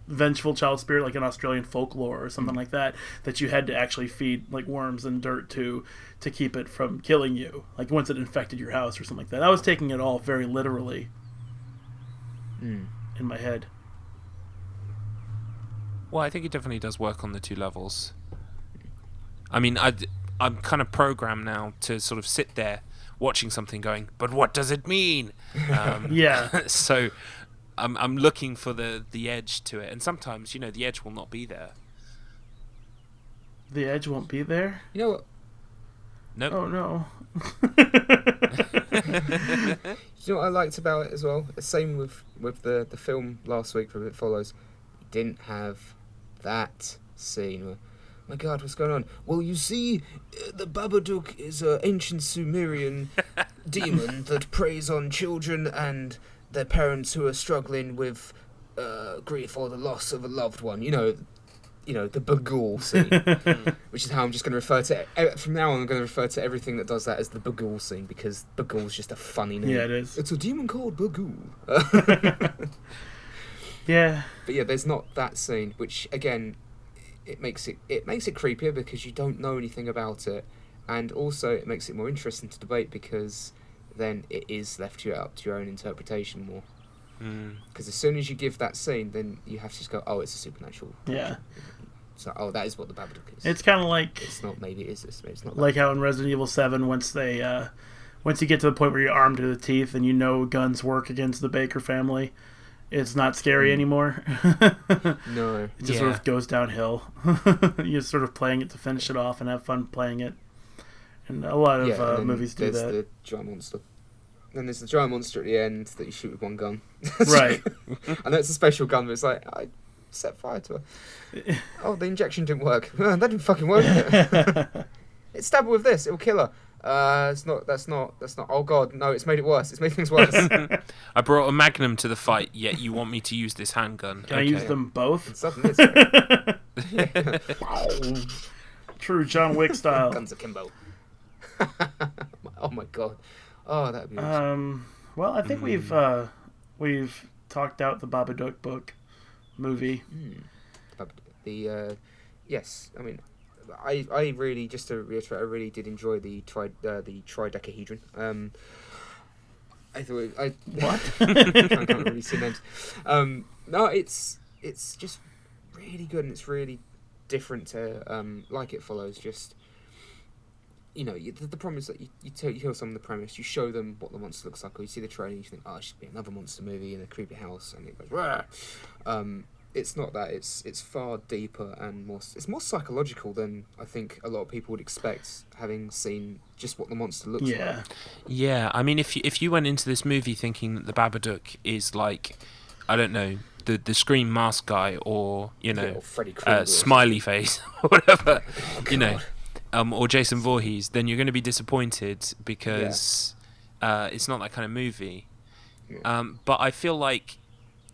vengeful child spirit, like an Australian folklore or something like that you had to actually feed like worms and dirt to keep it from killing you, like once it infected your house or something like that. I was taking it all very literally in my head. Well, I think it definitely does work on the two levels. I mean, I'm kind of programmed now to sort of sit there watching something going, but what does it mean? Yeah. So I'm looking for the edge to it. And sometimes, the edge will not be there. The edge won't be there? You know what? Nope. Oh, no. You know what I liked about it as well? The same with the film last week from It Follows. It didn't have that scene where, my God, what's going on? Well, you see, the Babadook is an ancient Sumerian demon that preys on children and their parents who are struggling with grief or the loss of a loved one. You know, the Bagul scene, which is how I'm just going to refer to it. From now on, I'm going to refer to everything that does that as the Bagul scene, because Bagul's just a funny name. Yeah, it is. It's a demon called Bagul. Yeah. But yeah, there's not that scene, which again, it makes it creepier because you don't know anything about it, and also it makes it more interesting to debate because then it is left up to your own interpretation more. Because as soon as you give that scene, then you have to just go, oh, it's a supernatural. Yeah. So, oh, that is what the Babadook is. It's kind of like... It's not, maybe it is this, maybe it's not. Like how in Resident Evil 7, once you get to the point where you're armed to the teeth and you know guns work against the Baker family, it's not scary anymore. No. It just sort of goes downhill. You're sort of playing it to finish it off and have fun playing it. And a lot of movies do that. There's the giant monster. Then there's the giant monster at the end that you shoot with one gun. Right. I know it's a special gun, but it's like, I set fire to her. Oh, the injection didn't work. That didn't fucking work, did it? It's stab her with this, it'll kill her. That's not. Oh God, no! It's made it worse. It's made things worse. I brought a Magnum to the fight, yet you want me to use this handgun. Can I use them both? Suddenly it's True John Wick style. Guns akimbo. Oh my God. Oh, that'd be awesome. Well, I think we've talked out the Babadook book movie. Yes. I mean, I really, just to reiterate, I really did enjoy the tridecahedron. I thought what? I can't really see names. No, it's just really good, and it's really different to like It Follows. Just the problem is that you tell someone the premise, you show them what the monster looks like, or you see the trailer, you think, oh, it should be another monster movie in a creepy house, and it goes, rah! It's not that. It's far deeper and it's more psychological than I think a lot of people would expect, having seen just what the monster looks like. Yeah, I mean, if you went into this movie thinking that the Babadook is like, I don't know, the Scream mask guy, or Or Freddy Krueger, Smiley Face, or whatever, God. or Jason Voorhees, then you're going to be disappointed because it's not that kind of movie. Yeah. But I feel like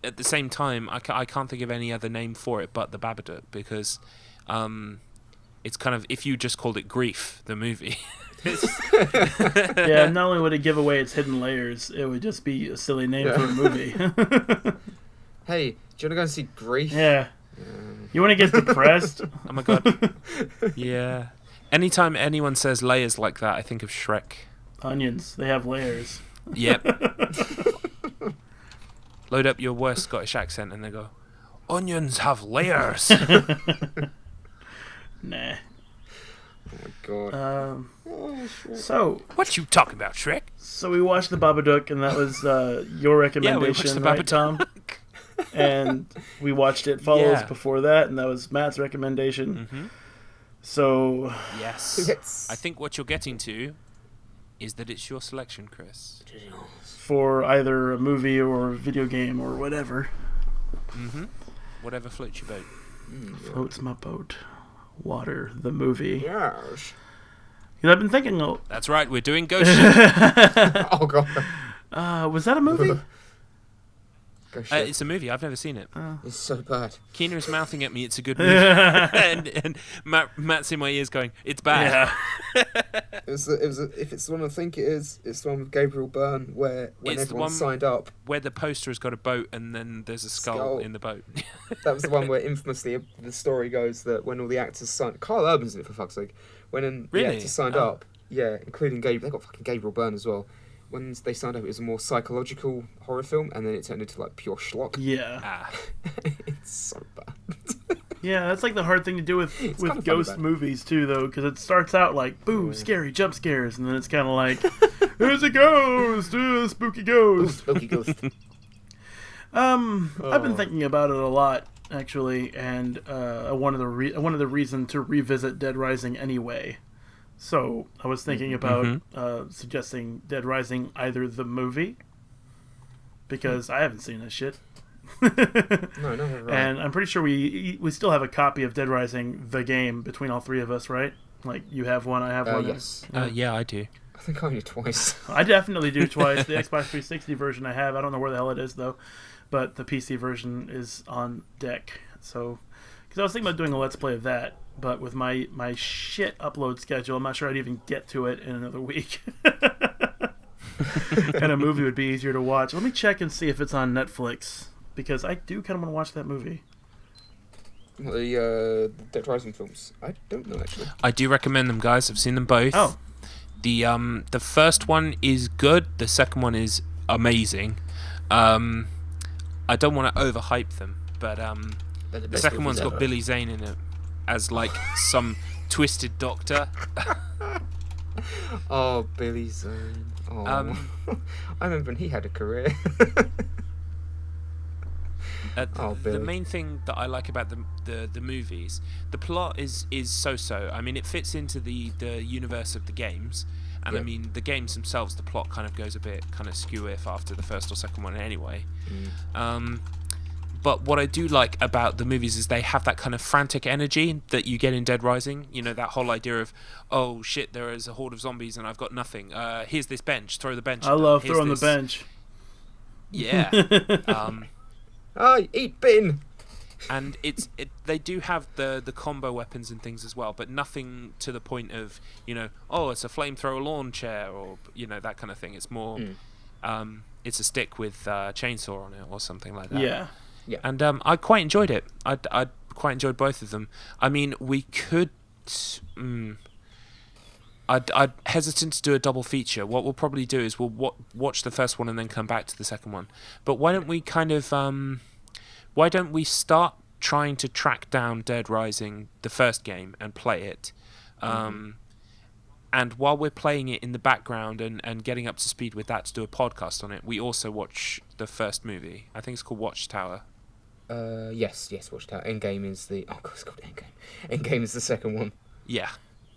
at the same time, I can't think of any other name for it but the Babadook, because it's kind of, if you just called it Grief, the movie. Yeah, not only would it give away its hidden layers, it would just be a silly name for a movie. Hey, do you want to go and see Grief? Yeah. You want to get depressed? Oh my god. Yeah. Anytime anyone says layers like that, I think of Shrek. Onions, they have layers. Yep. Load up your worst Scottish accent and they go, onions have layers. Nah. Oh my god. So What you talking about, Shrek? we watched the Babadook, and that was your recommendation, right, Tom? And we watched It Follows before that, and that was Matt's recommendation. Mm-hmm. So Yes. I think what you're getting to is that it's your selection, Chris. for either a movie or a video game or whatever. Mm-hmm. Whatever floats your boat. Floats my boat. Water, the movie. Yes. I've been thinking, That's right, we're doing ghost ship. Oh god. was that a movie? Go shit. It's a movie, I've never seen it. It's so bad. Keener is mouthing at me, it's a good movie. and Matt's in my ears going, it's bad. Yeah. If it's the one I think it is, it's the one with Gabriel Byrne, where when It's the everyone one- signed up, Where the poster has got a boat and then there's a skull in the boat. that was the one where infamously the story goes that when all the actors signed, Carl Urban's in it for fuck's sake, when Really? the actors signed up, including Gabriel, they got fucking Gabriel Byrne as well. When they signed up, it was a more psychological horror film, and then it turned into like pure schlock. Yeah. It's so bad. Yeah, that's like the hard thing to do with kind of funny ghost about it. movies too, though, because it starts out like, boo, scary, jump scares, and then it's kind of like, there's a ghost, spooky ghost. Spooky ghost. I've been thinking about it a lot, actually, and I wanted the reason to revisit Dead Rising anyway. So I was thinking about suggesting Dead Rising, either the movie, because I haven't seen this shit. No, right. And I'm pretty sure we still have a copy of Dead Rising, the game, between all three of us, right? Like, you have one, I have one. Yes. Yeah, I do. I think I only twice. I definitely do twice. The Xbox 360 version I have. I don't know where the hell it is, though. But the PC version is on deck. So, because I was thinking about doing a Let's Play of that, but with my shit upload schedule, I'm not sure I'd even get to it in another week. And a movie would be easier to watch. Let me check and see if it's on Netflix, because I do kind of want to watch that movie. The Dead Rising films. I don't know actually. I do recommend them, guys. I've seen them both. Oh. The first one is good. The second one is amazing. I don't want to overhype them, but the second one's got Billy Zane in it as like some twisted doctor. Oh, Billy Zane. Oh. I remember when he had a career. The Billy. main thing that I like about the movies, the plot is so-so. I mean, it fits into the universe of the games, and I mean, the games themselves, the plot kind of goes a bit kind of skew-if after the first or second one anyway. But what I do like about the movies is they have that kind of frantic energy that you get in Dead Rising. You know, that whole idea of, oh shit, there is a horde of zombies and I've got nothing. Here's this bench, throw the bench. I love throwing the bench. Yeah. Eat bin. And they do have the combo weapons and things as well, but nothing to the point of, you know, oh, it's a flamethrower lawn chair, or, you know, that kind of thing. It's more, it's a stick with a chainsaw on it or something like that. Yeah. And I quite enjoyed it. I quite enjoyed both of them. I mean, we could. I'd hesitant to do a double feature. What we'll probably do is we'll watch the first one and then come back to the second one. But why don't we kind of why don't we start trying to track down Dead Rising, the first game, and play it? And while we're playing it in the background and getting up to speed with that to do a podcast on it, we also watch the first movie. I think it's called Watchtower. Yes, Watchtower. Endgame is the... Oh, God, it's called Endgame. Endgame is the second one. Yeah.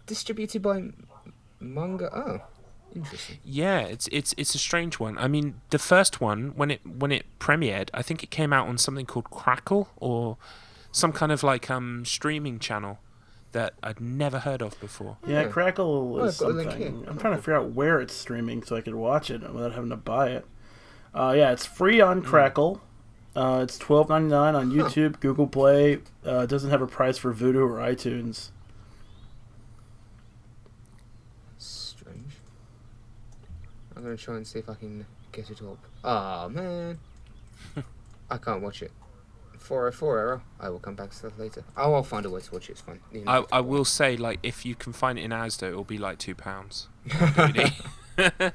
Distributed by manga... Oh, interesting. Yeah, it's a strange one. I mean, the first one, when it premiered, I think it came out on something called Crackle or some kind of like streaming channel that I'd never heard of before. Yeah, Crackle is I've got a link something. here. I'm trying to figure out where it's streaming so I could watch it without having to buy it. Yeah, it's free on Crackle. It's $12.99 on YouTube, Google Play. It doesn't have a price for Vudu or iTunes. Strange. I'm going to try and see if I can get it up. Ah, man. I can't watch it. 404 error. I will come back to that later. Oh, I'll find a way to watch it. It's fine. I will say, like, if you can find it in Asda, it'll be like £2. DVD.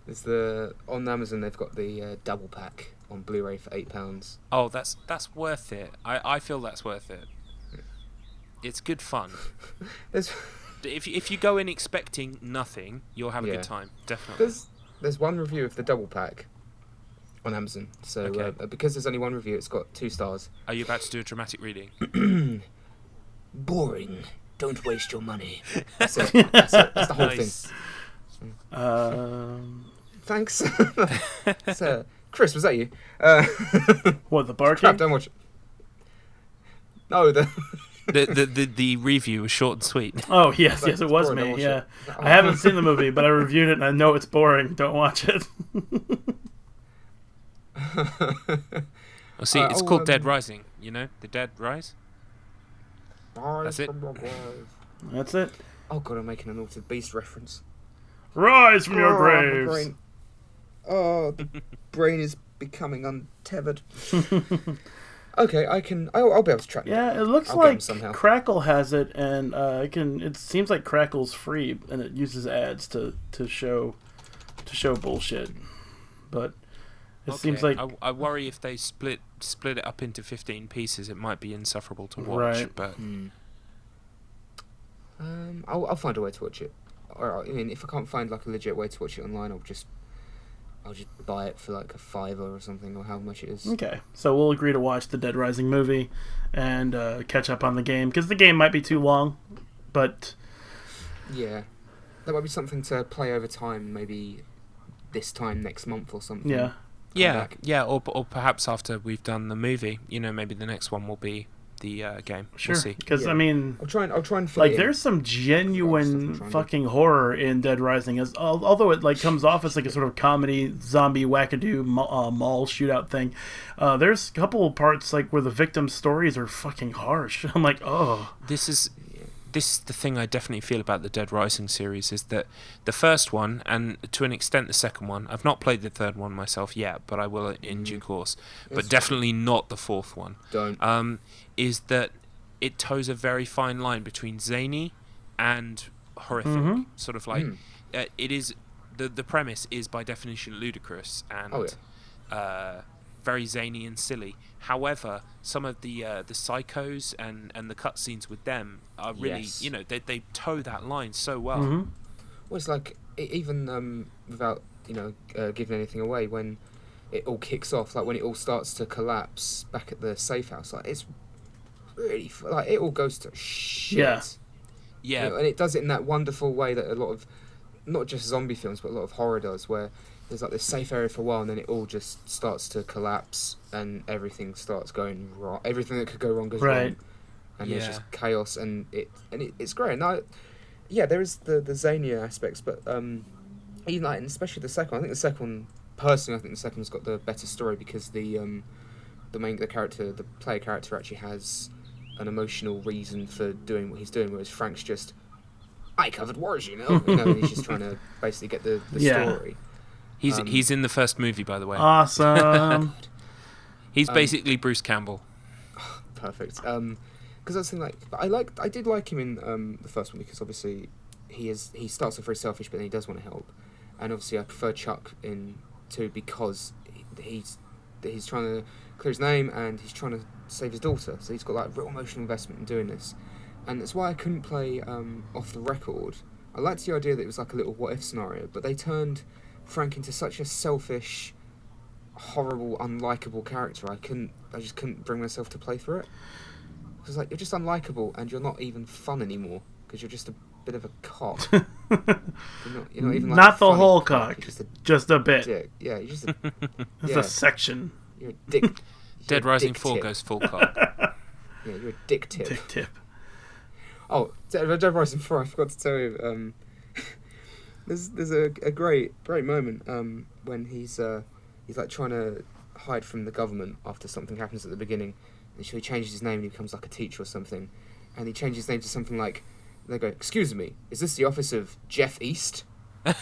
There's on Amazon. They've got the double pack on Blu-ray for £8. Oh, that's worth it. I feel that's worth it. It's good fun. There's If you go in expecting nothing, you'll have a good time. Definitely. there's one review of the double pack on Amazon. So Okay. because there's only one review, it's got 2 stars. Are you about to do a dramatic reading? Boring. Don't waste your money. That's it. That's the whole Nice. thing. Thanks. So, Chris, was that you? What, the barking? Crap, don't watch it. No, The review was short and sweet. Oh, yes, Like, yes, it was boring, don't me, watch yeah. it. Oh. I haven't seen the movie, but I reviewed it and I know it's boring. Don't watch it. Well, see, it's called Dead Rising. You know, the Dead Rise. That's it. That's it. Oh god, I'm making an Altered Beast reference. Rise from your My graves. brain. Oh, the brain is becoming untethered. Okay, I'll be able to track it Yeah, down. it looks I'll get 'em like somehow. Crackle has it, and it seems like Crackle's free, and it uses ads to show bullshit. But it seems like I worry if they split it up into 15 pieces, it might be insufferable to watch. Right. But I'll find a way to watch it. Or I mean, if I can't find like a legit way to watch it online, I'll just buy it for like a $5 or something, or how much it is. okay. So we'll agree to watch the Dead Rising movie and catch up on the game because the game might be too long, but Yeah, that might be something to play over time. Maybe this time next month or something. yeah. yeah, back. or perhaps after we've done the movie, maybe the next one will be the game. Sure, We'll see. because Yeah. I mean, I'll try and fit like it in. there's some genuine Stuff I'm trying to- fucking horror in Dead Rising, although it like comes off as like a sort of comedy zombie wackadoo mall shootout thing. There's a couple parts like where the victims' stories are fucking harsh. I'm like, oh, This is the thing I definitely feel about the Dead Rising series is that the first one, and to an extent the second one, I've not played the third one myself yet, but I will in due course, but It's- definitely not the fourth one, Don't. is that it toes a very fine line between zany and horrific. Sort of like, it is, the premise is by definition ludicrous and Oh, very zany and silly. However, some of the psychos and the cutscenes with them are really, Yes. they toe that line so well. Mm-hmm. Well, it's like even without giving anything away, when it all kicks off, like when it all starts to collapse back at the safe house, like it's really like it all goes to shit. Yeah. Yeah, You know, and it does it in that wonderful way that a lot of, not just zombie films, but a lot of horror does, where there's like this safe area for a while, and then it all just starts to collapse, and everything starts going wrong. Everything that could go wrong goes Right. wrong, and there's Yeah. just chaos, and it's great. Now, yeah, there is the zania aspects, but even like, and especially the second one. I think the second one, personally, I think the second one's got the better story because the player character actually has an emotional reason for doing what he's doing, whereas Frank's just, I covered wars, and he's just trying to basically get the Yeah. story. he's in the first movie, by the way. Awesome. He's basically Bruce Campbell. Perfect. Because I was thinking, I did like him in the first one because obviously he starts off very selfish, but then he does want to help, and obviously I prefer Chuck in 2 because he's trying to clear his name and he's trying to save his daughter, so he's got like real emotional investment in doing this, and that's why I couldn't play Off the Record I liked the idea that it was like a little what if scenario, but they turned Frank into such a selfish, horrible, unlikable character. I just couldn't bring myself to play through it. Because like you're just unlikable and you're not even fun anymore because you're just a bit of a cock. you're not even like not the funny whole cock, just a bit. dick. Yeah, you're just a It's a section. You're a dick. Dead Rising 4 goes full cock. Yeah, you're a dick tip. Dick tip. Oh, Dead Rising 4, I forgot to tell you. There's a great moment when he's like trying to hide from the government after something happens at the beginning, and so he changes his name and he becomes like a teacher or something, and he changes his name to something like, they go, "Excuse me, is this the office of Jeff East?" Like,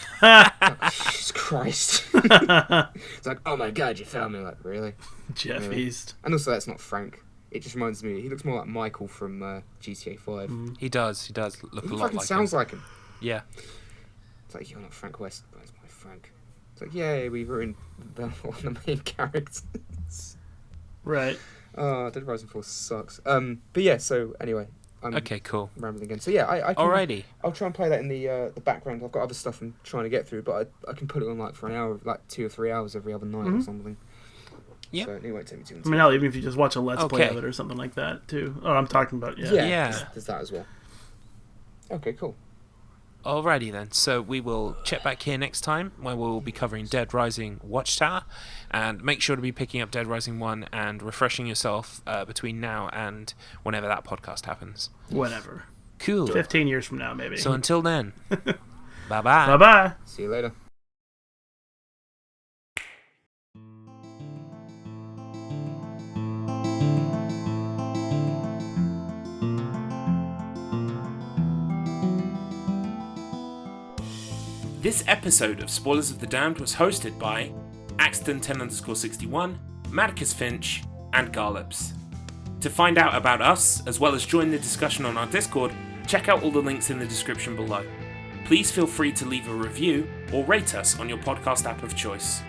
Jesus Christ. It's like, oh my god, you found me. Like, really? Jeff East. And also, that's not Frank. It just reminds me, he looks more like Michael from GTA 5. He does look He a lot fucking like sounds him. like him. Yeah. It's like, you're not Frank West, but it's my Frank. It's like, yay, we ruined one of the main characters. Right. Oh, Dead Rising 4 sucks. But yeah, so anyway, I'm Okay, cool. rambling again. So yeah, I can, Alrighty. I'll try and play that in the background. I've got other stuff I'm trying to get through, but I can put it on like for an hour, like 2 or 3 hours every other night or something. Yeah. So it won't take me too long. I mean, hell, even if you just watch a Let's Play Okay. of it or something like that, too. Oh, I'm talking about, yeah. Yeah. There's that as well. Okay, cool. Alrighty then, so we will check back here next time where we'll be covering Dead Rising Watchtower, and make sure to be picking up Dead Rising 1 and refreshing yourself between now and whenever that podcast happens. Whatever. Cool. 15 years from now, maybe. So until then, bye-bye. Bye-bye. See you later. This episode of Spoilers of the Damned was hosted by Axton10_61, Madcus Finch, and Garlips. To find out about us, as well as join the discussion on our Discord, check out all the links in the description below. Please feel free to leave a review or rate us on your podcast app of choice.